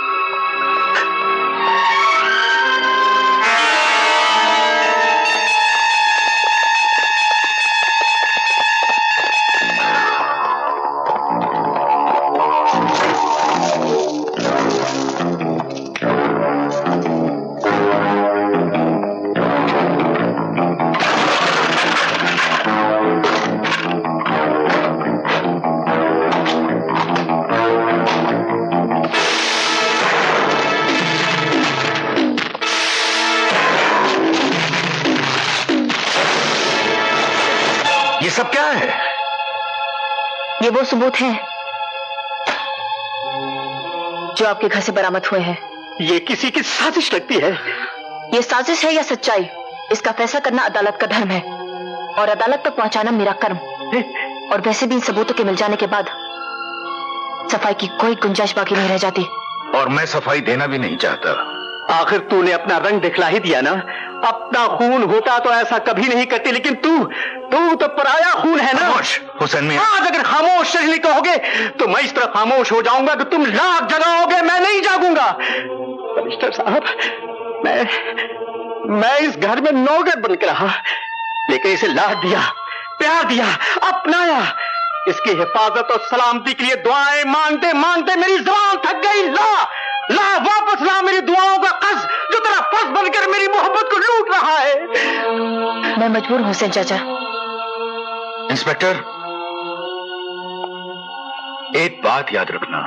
ये सब क्या है? ये वो सबूत हैं जो आपके घर से बरामद हुए हैं। ये किसी की साजिश लगती है। ये साजिश है या सच्चाई, इसका फैसला करना अदालत का धर्म है और अदालत तक पहुंचाना मेरा कर्म। और वैसे भी इन सबूतों के मिल जाने के बाद सफाई की कोई गुंजाइश बाकी नहीं रह जाती। और मैं सफाई देना भी नहीं चाहता। आखिर तूने अपना रंग दिखला ही दिया ना। अपना खून होता तो ऐसा कभी नहीं करती, लेकिन तू तो पराया खून है ना। खामोश हुसैन मियां। आज अगर खामोश नहीं कहोगे तो मैं इस तरह खामोश हो जाऊंगा कि तुम लाख जगाओगे, मैं नहीं जागूंगा। कमिश्नर साहब, मैं इस घर में नौकर बनकर रहा, लेकिन इसे लाड दिया, प्यार दिया, अपनाया। इसकी हिफाजत और सलामती के लिए दुआएं मांगते मांगते मेरी जुबान थक गई। ला वापस ला मेरी दुआओं का कर्ज, जो तेरा फर्ज बनकर मेरी मोहब्बत को लूट रहा है। मैं मजबूर हूं हुसैन चाचा। इंस्पेक्टर, एक बात याद रखना,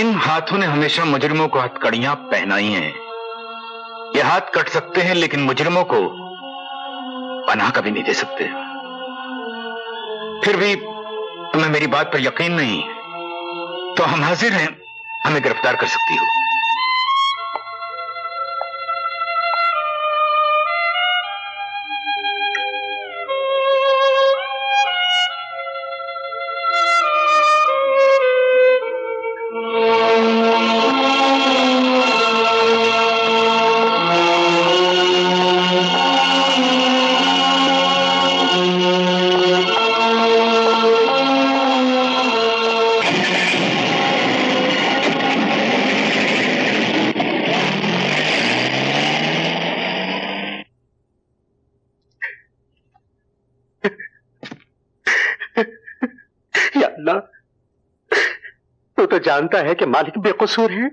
इन हाथों ने हमेशा मुजरिमों को हथकड़ियां पहनाई हैं। ये हाथ कट सकते हैं, लेकिन मुजरिमों को पनाह कभी नहीं दे सकते। फिर भी तुम्हें मेरी बात पर यकीन नहीं तो हम हाजिर हैं, हमें गिरफ्तार कर सकती हो। तू तो जानता है कि मालिक बेकसूर है।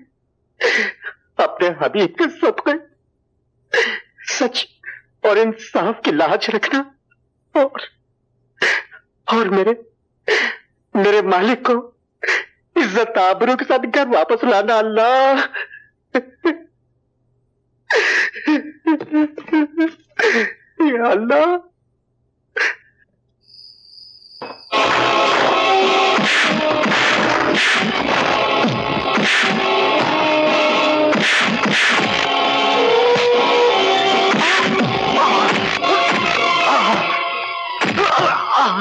अपने हबीब के सदक़े सच और इंसाफ की लाज रखना और मेरे मालिक को इज्जत आबरू के साथ घर वापस लाना। अल्लाह या अल्लाह।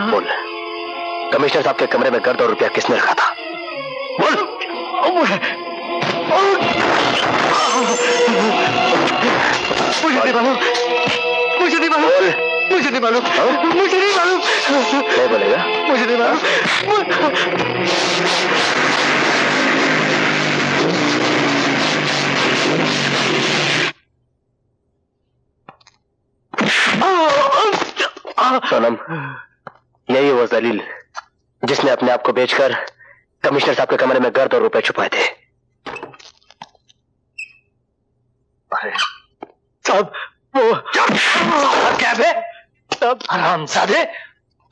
बोल, कमिश्नर साहब के कमरे में गर्द और रुपया किसने रखा था? बोल। मुझे नहीं मालूम, मुझे नहीं मालूम, मुझे नहीं मालूम, मुझे नहीं मालूम। नहीं बोलेगा? मुझे नहीं मालूम। सोनम, यही वो जलील जिसने अपने आप को बेचकर कमिश्नर साहब के कमरे में गर्द और रुपए छुपाए थे। साहब वो क्या है? हरामजादे,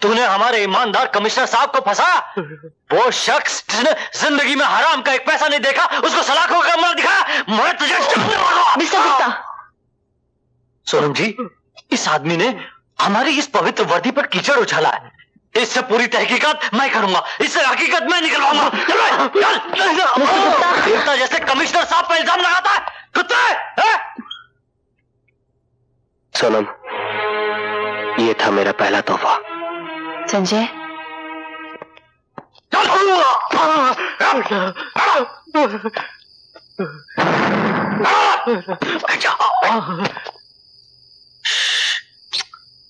तूने हमारे ईमानदार कमिश्नर साहब को फंसा। वो शख्स जिसने जिंदगी में हराम का एक पैसा नहीं देखा, उसको सलाखों का कमरा दिखाया। मैं तुझे जानने वाला। मिस्टर गुप्ता। सोनम जी, इस आदमी ने हमारी इस पवित्र वर्दी पर कीचड़ उछाला है। इससे पूरी तहकीकात मैं करूंगा, इससे हकीकत मैं निकलवाऊंगा। देवता जैसे कमिश्नर साहब पर इल्जाम लगाता है, कुत्ते है? सोनम, ये था मेरा पहला तोहफा। संजय,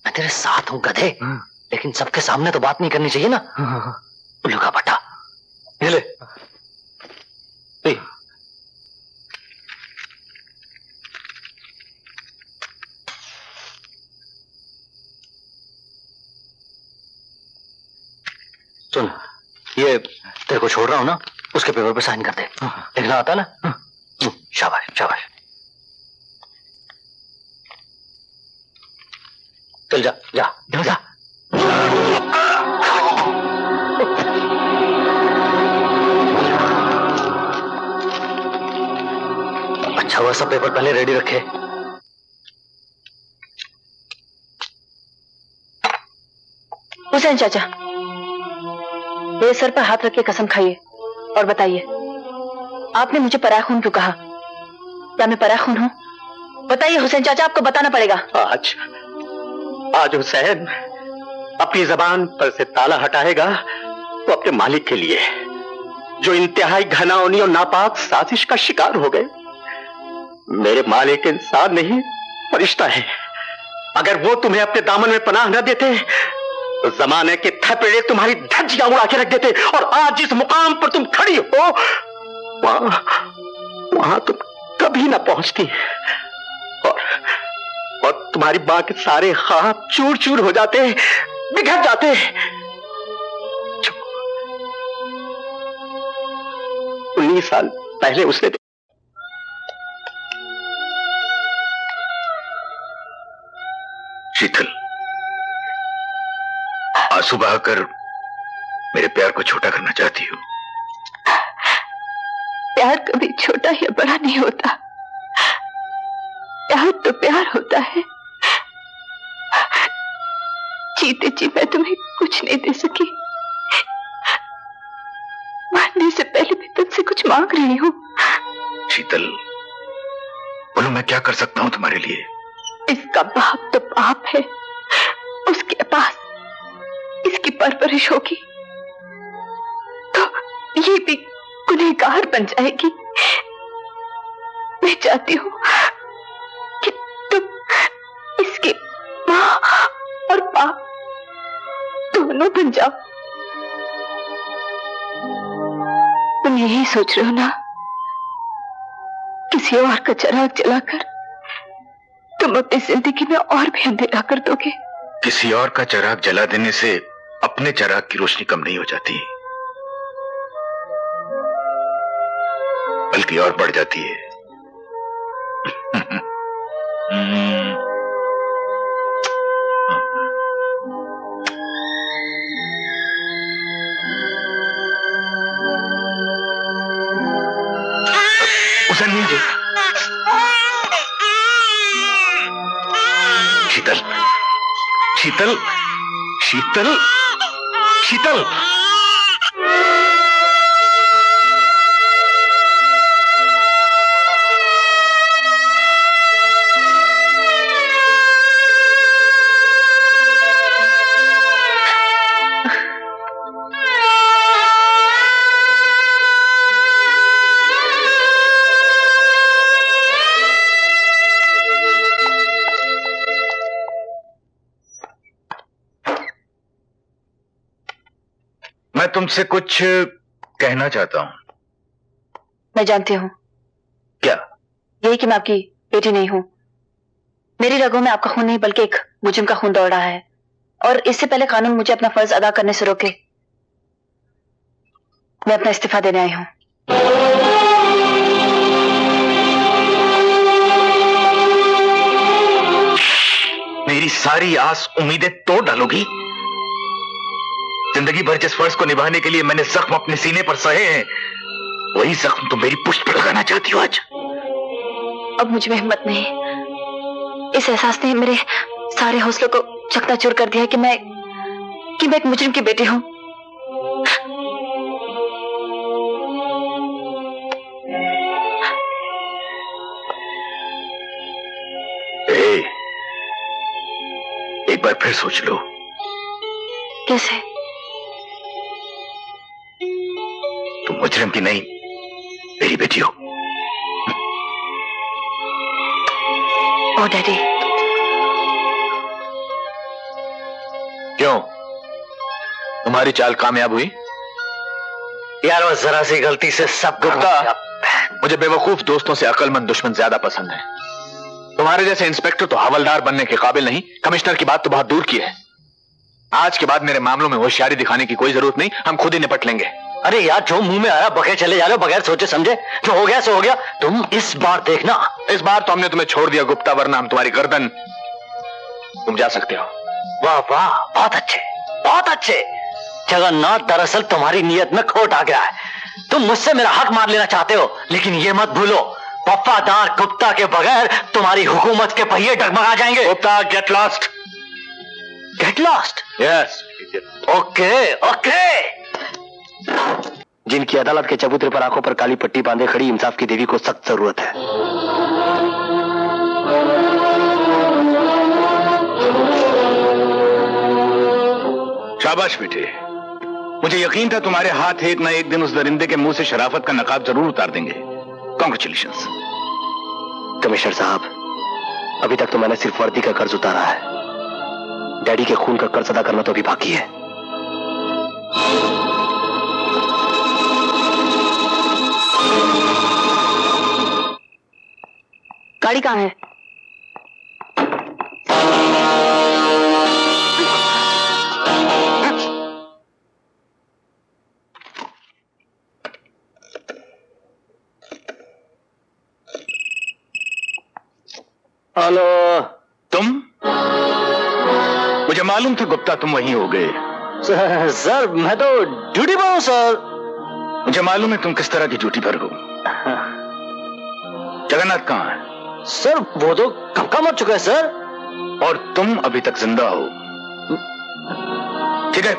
मैं तेरे साथ हूं गधे, लेकिन सबके सामने तो बात नहीं करनी चाहिए ना। उल्लू का पट्टा ये ले। सुन, ये तेरे को छोड़ रहा हूं ना, उसके पेपर पे साइन कर दे। लिखना आता ना? शाबाश शाबाश। चल जा जा जा जा। अच्छा हुआ सब पेपर पहले रेडी रखे। हुसैन चाचा, मेरे सर पर हाथ रख के कसम खाइए और बताइए, आपने मुझे पराया खून क्यों कहा? क्या मैं पराया खून हूं? बताइए हुसैन चाचा, आपको बताना पड़ेगा। आज हुसैन अपनी जबान पर से ताला हटाएगा तो अपने मालिक के लिए, जो इंतहाई घनाओनी और नापाक साजिश का शिकार हो गए। मेरे मालिक इंसान नहीं, फरिश्ता है। अगर वो तुम्हें अपने दामन में पनाह न देते तो जमाने के थपेड़े तुम्हारी धज्जियां उड़ा के रख देते, और आज जिस मुकाम पर तुम खड़ी हो वहां तुम कभी ना पहुंचती, और तुम्हारी मां के सारे ख्वाब चूर चूर हो जाते, बिखर जाते। 19 साल पहले उसने शीतल, आंसू बहाकर मेरे प्यार को छोटा करना चाहती हो? प्यार कभी छोटा या बड़ा नहीं होता। प्यार तो प्यार होता है। जीते जी मैं तुम्हें कुछ नहीं दे सकी, मरने से पहले मैं तुमसे कुछ मांग रही हूँ। शीतल, बोलो मैं क्या कर सकता हूँ तुम्हारे लिए? इसका बाप तो बाप है, उसके पास इसकी परवरिश होगी तो ये भी गुनहगार बन जाएगी। मैं चाहती हूँ कि तुम इसकी माँ और बाप दोनों बन जाओ। तुम यही सोच रहे हो ना, किसी और का चिराग जलाकर तुम अपनी जिंदगी में और भी अंधेरा कर दोगे। किसी और का चिराग जला देने से अपने चिराग की रोशनी कम नहीं हो जाती। बेइज्जती और बढ़ जाती है। उसे नीचे शीतल शीतल शीतल शीतल मैं तुमसे कुछ कहना चाहता हूं। मैं जानती हूँ। क्या? यही कि मैं आपकी बेटी नहीं हूँ। मेरी रगों में आपका खून नहीं बल्कि एक मुजरिम का खून दौड़ रहा है, और इससे पहले कानून मुझे अपना फर्ज अदा करने से रोके, मैं अपना इस्तीफा देने आई हूँ। मेरी सारी आस उम्मीदें तोड़ डालोगी? जिंदगी भर जिस फर्ज को निभाने के लिए मैंने जख्म अपने सीने पर सहे हैं, वही जख्म तुम मेरी पुष्ट पर लगाना चाहती हो आज? अब मुझ में हिम्मत नहीं। इस एहसास ने मेरे सारे हौसलों को चकनाचूर कर दिया कि मैं एक मुजरिम की बेटी हूं। एक बार फिर सोच लो। कैसे? तुम मुजरिम की नहीं, मेरी बेटी हो। ओ डैडी। क्यों, तुम्हारी चाल कामयाब हुई? यार वो जरा सी गलती से सब गुप्ता, मुझे बेवकूफ दोस्तों से अक्लमंद दुश्मन ज्यादा पसंद है। तुम्हारे जैसे इंस्पेक्टर तो हवलदार बनने के काबिल नहीं, कमिश्नर की बात तो बहुत दूर की है। आज के बाद मेरे मामलों में होशियारी दिखाने की कोई जरूरत नहीं, हम खुद ही निपट लेंगे। अरे यार, जो मुंह में आया बगैर चले जा रहे हो, बगैर सोचे समझे। जो हो गया सो हो गया। तुम इस बार देखना। इस बार तो हमने तुम्हें छोड़ दिया गुप्ता, वरना हम तुम्हारी गर्दन। तुम जा सकते हो। वाह वाह, बहुत अच्छे, बहुत अच्छे। जगन्नाथ, दरअसल तुम्हारी नीयत में खोट आ गया है। तुम मुझसे मेरा हक मार लेना चाहते हो, लेकिन ये मत भूलो, वफादार गुप्ता के बगैर तुम्हारी हुकूमत के पहिए डगमगा जाएंगे। Gupta, get lost. Get lost? Yes. Okay okay. जिनकी अदालत के चबूतरे पर आंखों पर काली पट्टी बांधे खड़ी इंसाफ की देवी को सख्त जरूरत है। शाबाश बेटे, मुझे यकीन था तुम्हारे हाथ एक ना एक दिन उस दरिंदे के मुंह से शराफत का नकाब जरूर उतार देंगे। कॉन्ग्रेचुलेशंस। कमिश्नर साहब, अभी तक तो मैंने सिर्फ वर्दी का कर्ज उतारा है। डैडी के खून का कर्ज अदा करना तो अभी बाकी है। गाड़ी कहाँ है? हेलो। तुम? मुझे मालूम था गुप्ता तुम वहीं हो गए। सर मैं तो ड्यूटी पर हूं सर। मुझे मालूम है तुम किस तरह की ड्यूटी पर हो। जगन्नाथ कहाँ है? सर वो तो कब का मर चुका है सर। और तुम अभी तक जिंदा हो। ठीक है,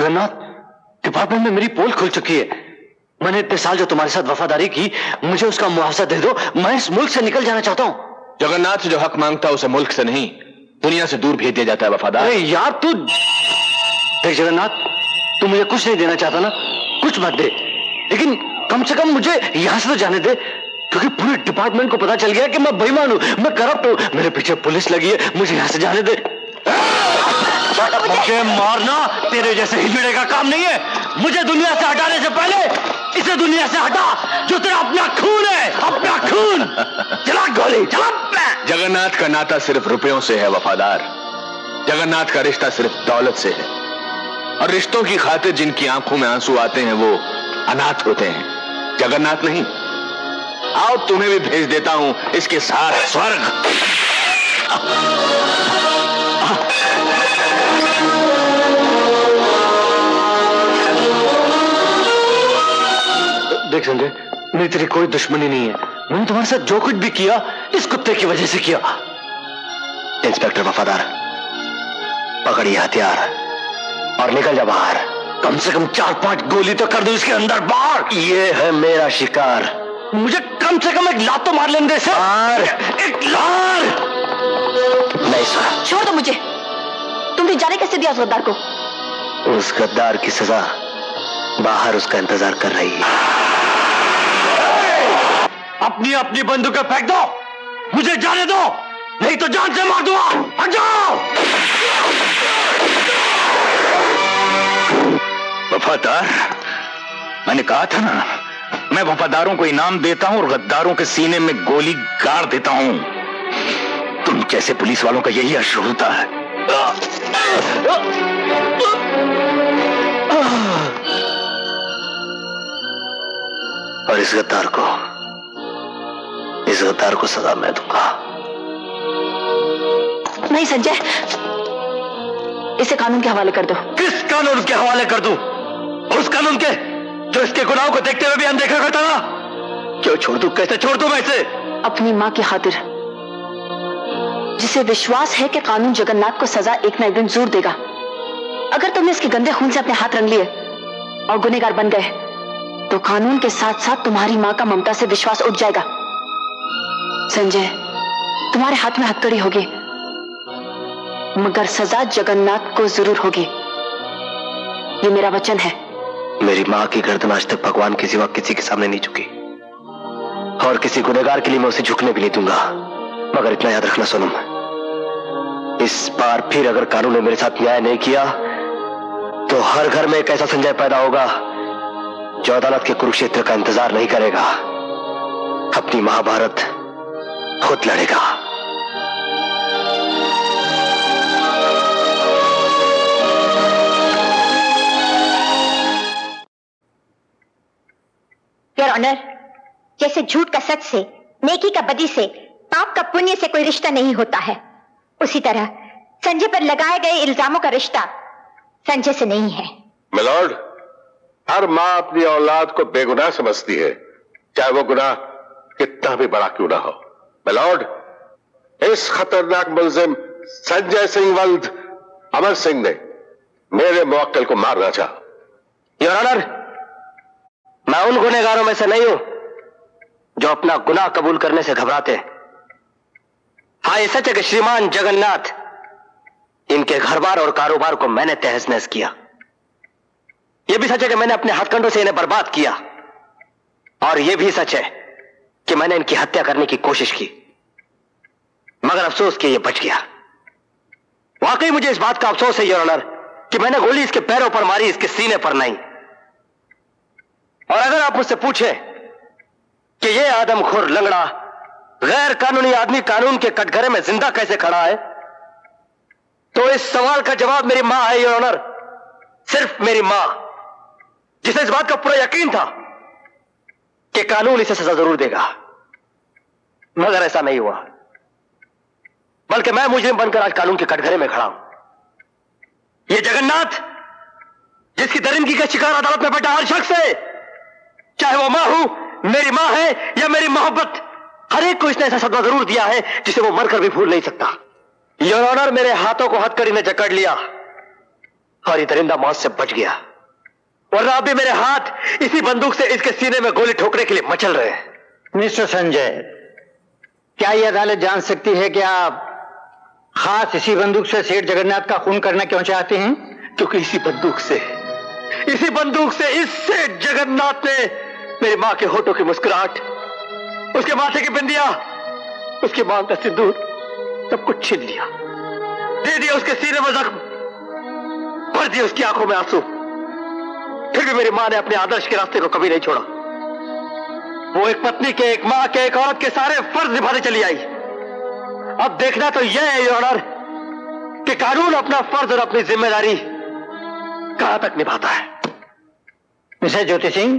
जगन्नाथ, डिपार्टमेंट में मेरी पोल खुल चुकी है। मैंने इतने साल जो तुम्हारे साथ वफादारी की, मुझे उसका मुआवजा दे दो। मैं इस मुल्क से निकल जाना चाहता हूँ। जगन्नाथ जो हक मांगता है उसे मुल्क से नहीं दुनिया से दूर भेज दिया जाता है वफादार। अरे यार तू देख जगन्नाथ, तू मुझे कुछ नहीं देना चाहता ना, कुछ मत दे, लेकिन कम से कम मुझे यहां से तो जाने दे, क्योंकि पूरे डिपार्टमेंट को पता चल गया कि मैं बेईमान हूं, मैं करप्ट हूं, मेरे पीछे पुलिस लगी है। मुझे यहां से जाने दे। मुझे मारना तेरे जैसे हिजड़े का काम नहीं है। मुझे दुनिया से हटाने से पहले इसे दुनिया से हटा, जो तेरा अपना खून है, अपना खून। चला गोली, चला। जगन्नाथ का नाता सिर्फ रुपयों से है वफादार। जगन्नाथ का रिश्ता सिर्फ दौलत से है, और रिश्तों की खातिर जिनकी आंखों में आंसू आते हैं वो अनाथ होते हैं, जगन्नाथ नहीं। आओ तुम्हें भी भेज देता हूं इसके साथ स्वर्ग। देख संजय, मेरी तेरी कोई दुश्मनी नहीं है। मैंने तुम्हारे साथ जो कुछ भी किया इस कुत्ते की वजह से किया। इंस्पेक्टर वफादार, पकड़िए हथियार और निकल जा बाहर। कम से कम 4-5 गोली तो कर दो इसके अंदर बाहर। ये है मेरा शिकार। मुझे कम से कम एक लात तो मार लेने दे सर। एक लार। नहीं सर, छोड़ दो मुझे। तुमने जाने कैसे दिया उस गद्दार को? उस गद्दार की सजा बाहर उसका इंतजार कर रही है। अपनी अपनी बंदूकें फेंक दो, मुझे जाने दो, नहीं तो जान से मार दूंगा। हट जाओ। वफादार, मैंने कहा था ना, मैं वफादारों को इनाम देता हूं और गद्दारों के सीने में गोली गाड़ देता हूं। तुम जैसे पुलिस वालों का यही अश्र होता है। और इस गद्दार को सजा मैं दूंगा। नहीं संजय, इसे कानून के हवाले कर दो। किस कानून के हवाले कर दूं? उस कानून के जो इसके गुनाहों को देखते हुए भी अनदेखा करता था। क्यों छोड़ दूं? कैसे छोड़ दूं मैं इसे? अपनी मां की खातिर, जिसे विश्वास है कि कानून जगन्नाथ को सजा एक न एक दिन जरूर देगा। अगर तुमने इसके गंदे खून से अपने हाथ रंग लिए और गुनहगार बन गए, तो कानून के साथ साथ तुम्हारी मां का ममता से विश्वास उठ जाएगा। संजय, तुम्हारे हाथ में हथकड़ी होगी, मगर सजा जगन्नाथ को जरूर होगी। ये मेरा वचन है। मेरी मां की गर्दन आज तक भगवान के सिवा किसी के सामने नहीं झुकी, और किसी गुनहगार के लिए मैं उसे झुकने भी नहीं दूंगा। मगर इतना याद रखना सोनम, इस बार फिर अगर कानून ने मेरे साथ न्याय नहीं किया, तो हर घर में एक ऐसा संजय पैदा होगा जो अदालत के कुरुक्षेत्र का इंतजार नहीं करेगा, अपनी महाभारत खुद लड़ेगा। योर ऑनर, जैसे झूठ का सच से, नेकी का बदी से, पाप का पुण्य से कोई रिश्ता नहीं होता है, उसी तरह संजय पर लगाए गए इल्जामों का रिश्ता संजय से नहीं है। मिलॉर्ड, हर मां अपनी औलाद को बेगुनाह समझती है, चाहे वो गुनाह कितना भी बड़ा क्यों ना हो। मिलॉर्ड, इस खतरनाक मुलजिम संजय सिंह वल्द अमर सिंह ने मेरे मुवक्किल को मारना चाहा। योर ऑनर, मैं उन गुनहगारों में से नहीं हूं जो अपना गुनाह कबूल करने से घबराते हैं। हाँ, ये सच है कि श्रीमान जगन्नाथ, इनके घर बार और कारोबार को मैंने तहस नहस किया। यह भी सच है कि मैंने अपने हथकंडों से इन्हें बर्बाद किया, और यह भी सच है कि मैंने इनकी हत्या करने की कोशिश की, मगर अफसोस कि यह बच गया। वाकई मुझे इस बात का अफसोस है योर ऑनर कि मैंने गोली इसके पैरों पर मारी, इसके सीने पर नहीं। और अगर आप मुझसे पूछे कि यह आदमखोर लंगड़ा गैर कानूनी आदमी कानून के कटघरे में जिंदा कैसे खड़ा है, तो इस सवाल का जवाब मेरी मां है योर ऑनर, सिर्फ मेरी मां, जिसे इस बात का पूरा यकीन था कि कानून इसे सजा जरूर देगा। मगर ऐसा नहीं हुआ, बल्कि मैं मुजरिम बनकर आज कानून के कटघरे में खड़ा हूं। यह जगन्नाथ, जिसकी दरिंदगी का शिकार अदालत में बैठा हर शख्स है, चाहे वो मां हो, मेरी मां है या मेरी मोहब्बत, हर एक को इसने ऐसा सदमा जरूर दिया है जिसे वो मरकर भी भूल नहीं सकता। योर ऑनर, मेरे हाथों को हथकड़ी ने जकड़ लिया, और ये दरिंदा मौत से बच गया, वरना अभी मेरे हाथ इसी बंदूक से इसके सीने में गोली ठोकने के लिए मचल रहे हैं। मिस्टर संजय, क्या यह अदालत जान सकती है कि आप खास इसी बंदूक से सेठ जगन्नाथ का खून करना क्यों चाहते हैं? क्योंकि इसी बंदूक से इस सेठ जगन्नाथ ने मेरी मां के होठों की मुस्कुराहट, उसके माथे की बिंदिया, उसकी मांग का सिंदूर सब कुछ छीन लिया, दे दिया उसके सीने में जख्म, भर दिया उसकी आंखों में आंसू। फिर भी मेरी मां ने अपने आदर्श के रास्ते को कभी नहीं छोड़ा। वो एक पत्नी के, एक मां के, एक औरत के सारे फर्ज निभाने चली आई। अब देखना तो यह है योर ऑनर कि कानून अपना फर्ज और अपनी जिम्मेदारी कहां तक निभाता है। मिसेस ज्योति सिंह,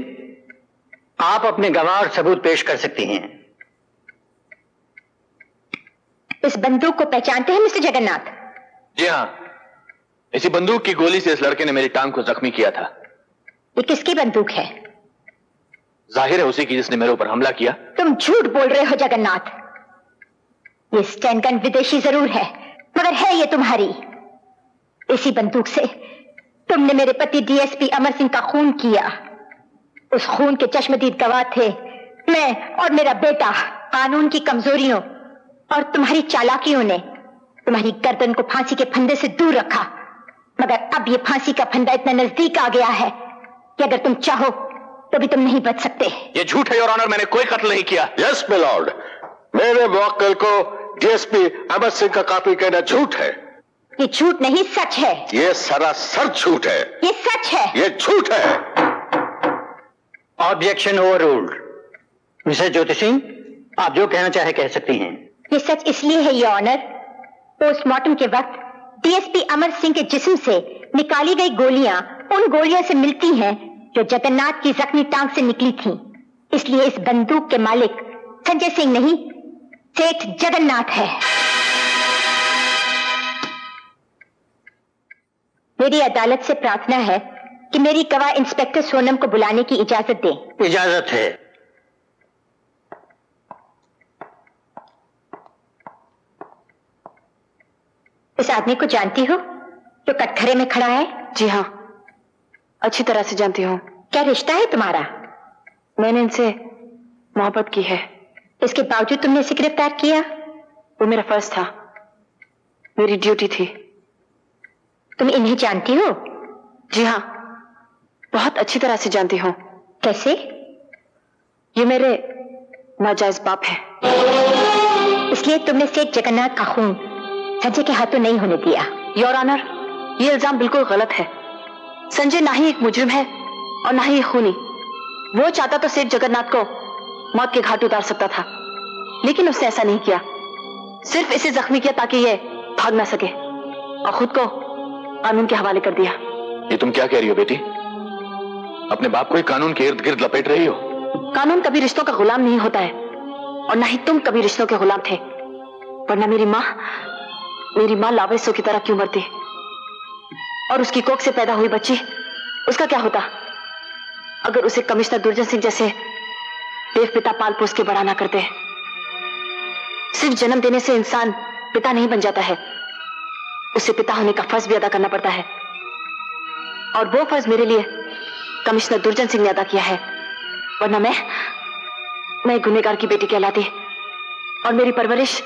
आप अपने गवाह और सबूत पेश कर सकती हैं। इस बंदूक को पहचानते हैं मिस्टर जगन्नाथ? जी हाँ, इसी बंदूक की गोली से इस लड़के ने मेरी टांग को जख्मी किया था। ये किसकी बंदूक है? जाहिर है उसी की जिसने मेरे ऊपर हमला किया। तुम झूठ बोल रहे हो जगन्नाथ। ये स्टैन गन विदेशी जरूर है, मगर है ये तुम्हारी। इसी बंदूक से तुमने मेरे पति डीएसपी अमर सिंह का खून किया। उस खून के चश्मदीद गवाह थे मैं और मेरा बेटा। कानून की कमजोरियों और तुम्हारी चालाकियों ने तुम्हारी गर्दन को फांसी के फंदे से दूर रखा, मगर अब ये फांसी का फंदा इतना नजदीक आ गया है कि अगर तुम चाहो तो भी तुम नहीं बच सकते। ये झूठ है योर ऑनर, मैंने कोई कत्ल नहीं किया। यस माय लॉर्ड, मेरे मुवक्किल को डीएसपी अमर सिंह का कातिल कहना झूठ है। ये झूठ नहीं, सच है। ये सरासर झूठ है। ये सच है। ये झूठ है। Objection overruled. Mrs Jyoti Singh, आप जो कहना चाहे कह सकती हैं। ये सच इसलिए है योर ऑनर, पोस्टमार्टम के वक्त डीएसपी अमर सिंह के जिस्म से निकाली गई गोलियां उन गोलियों से मिलती हैं जो जगन्नाथ की जख्मी टांग से निकली थीं। इसलिए इस बंदूक के मालिक संजय सिंह नहीं, सेठ जगन्नाथ है। मेरी अदालत से प्रार्थना है कि मेरी गवाह इंस्पेक्टर सोनम को बुलाने की इजाजत दें। इजाजत है। इस आदमी को जानती हो जो कटघरे में खड़ा है? जी हाँ, अच्छी तरह से जानती हूँ। क्या रिश्ता है तुम्हारा? मैंने इनसे मोहब्बत की है। इसके बावजूद तुमने इसे गिरफ्तार किया? वो मेरा फर्ज था, मेरी ड्यूटी थी। तुम इन्हें जानती हो? जी हाँ, बहुत अच्छी तरह से जानती हूँ। कैसे? ये मेरे नाजायज बाप है। इसलिए तुमने सेठ जगन्नाथ का खून संजय के हाथों नहीं होने दिया? योर ऑनर, ये इल्जाम बिल्कुल गलत है। संजय ना ही एक मुजरिम है और ना ही एक खूनी। वो चाहता तो सेठ जगन्नाथ को मौत के घाट उतार सकता था, लेकिन उसने ऐसा नहीं किया। सिर्फ इसे जख्मी किया ताकि ये भाग ना सके और खुद को कानून के हवाले कर दिया। ये तुम क्या कह रही हो बेटी? अपने बाप को ही कानून के इर्द गिर्द लपेट रही हो। कानून कभी रिश्तों का गुलाम नहीं होता है और ना ही तुम कभी रिश्तों के गुलाम थे, वरना मेरी माँ लावारिसों की तरह क्यों मरती? और उसकी कोख से पैदा हुई बच्ची, उसका क्या होता अगर उसे कमिश्नर दुर्जन सिंह जैसे देव पिता पाल पोस के बड़ा ना करते? सिर्फ जन्म देने से इंसान पिता नहीं बन जाता है, उसे पिता होने का फर्ज भी अदा करना पड़ता है। और वो फर्ज मेरे लिए कमिश्नर दुर्जन सिंह ने अदा किया है, वरना मैं गुनहगार की बेटी कहलाती और मेरी परवरिश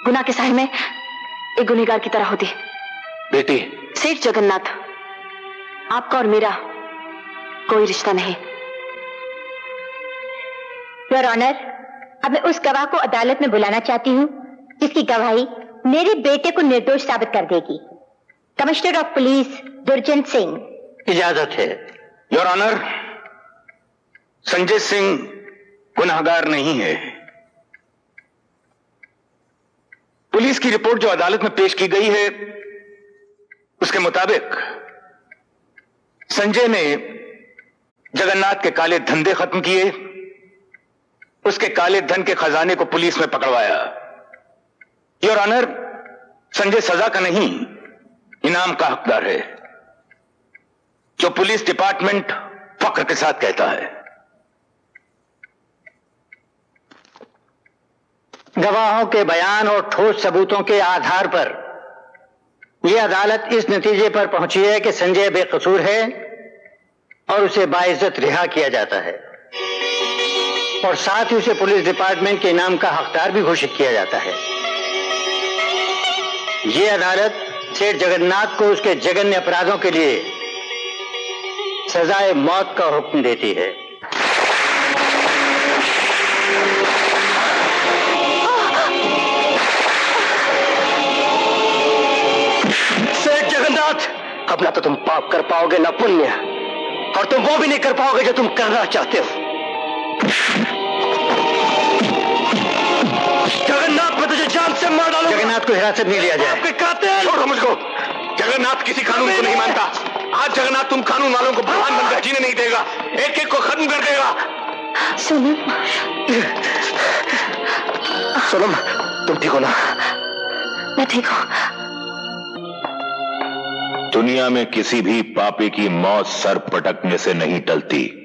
गुनाह के साए में एक गुनहगार की तरह होती। बेटी, सेठ जगन्नाथ, आपका और मेरा कोई रिश्ता नहीं। योर ऑनर, अब मैं उस गवाह को अदालत में बुलाना चाहती हूँ जिसकी गवाही मेरे बेटे को निर्दोष साबित कर देगी। कमिश्नर ऑफ पुलिस दुर्जन सिंह। इजाजत है। योर ऑनर, संजय सिंह गुनहगार नहीं है। पुलिस की रिपोर्ट जो अदालत में पेश की गई है उसके मुताबिक संजय ने जगन्नाथ के काले धंधे खत्म किए, उसके काले धन के खजाने को पुलिस में पकड़वाया। योर ऑनर, संजय सजा का नहीं इनाम का हकदार है, जो पुलिस डिपार्टमेंट फख्र के साथ कहता है। गवाहों के बयान और ठोस सबूतों के आधार पर ये अदालत इस नतीजे पर पहुंची है कि संजय बेकसूर है और उसे बाइज्जत रिहा किया जाता है और साथ ही उसे पुलिस डिपार्टमेंट के इनाम का हकदार भी घोषित किया जाता है। ये अदालत सेठ जगन्नाथ को उसके जघन्य अपराधों के लिए सजाए मौत का हुक्म देती है। सेठ जगन्नाथ, अब ना तो तुम पाप कर पाओगे ना पुण्य, और तुम वो भी नहीं कर पाओगे जो तुम करना चाहते हो। जगन्नाथ, मैं तुझे जान से मार डालूंगा। जगन्नाथ को हिरासत में लिया जाए। आपके कातिल। छोड़ो मुझको। जगन्नाथ किसी कानून को नहीं मानता। आज जगन्नाथ तुम कानून वालों को भगवान बनकर जीने नहीं देगा, एक एक को खत्म कर देगा। सोनम, तुम ठीक हो ना? मैं ठीक हूँ। दुनिया में किसी भी पापी की मौत सर पटकने से नहीं टलती।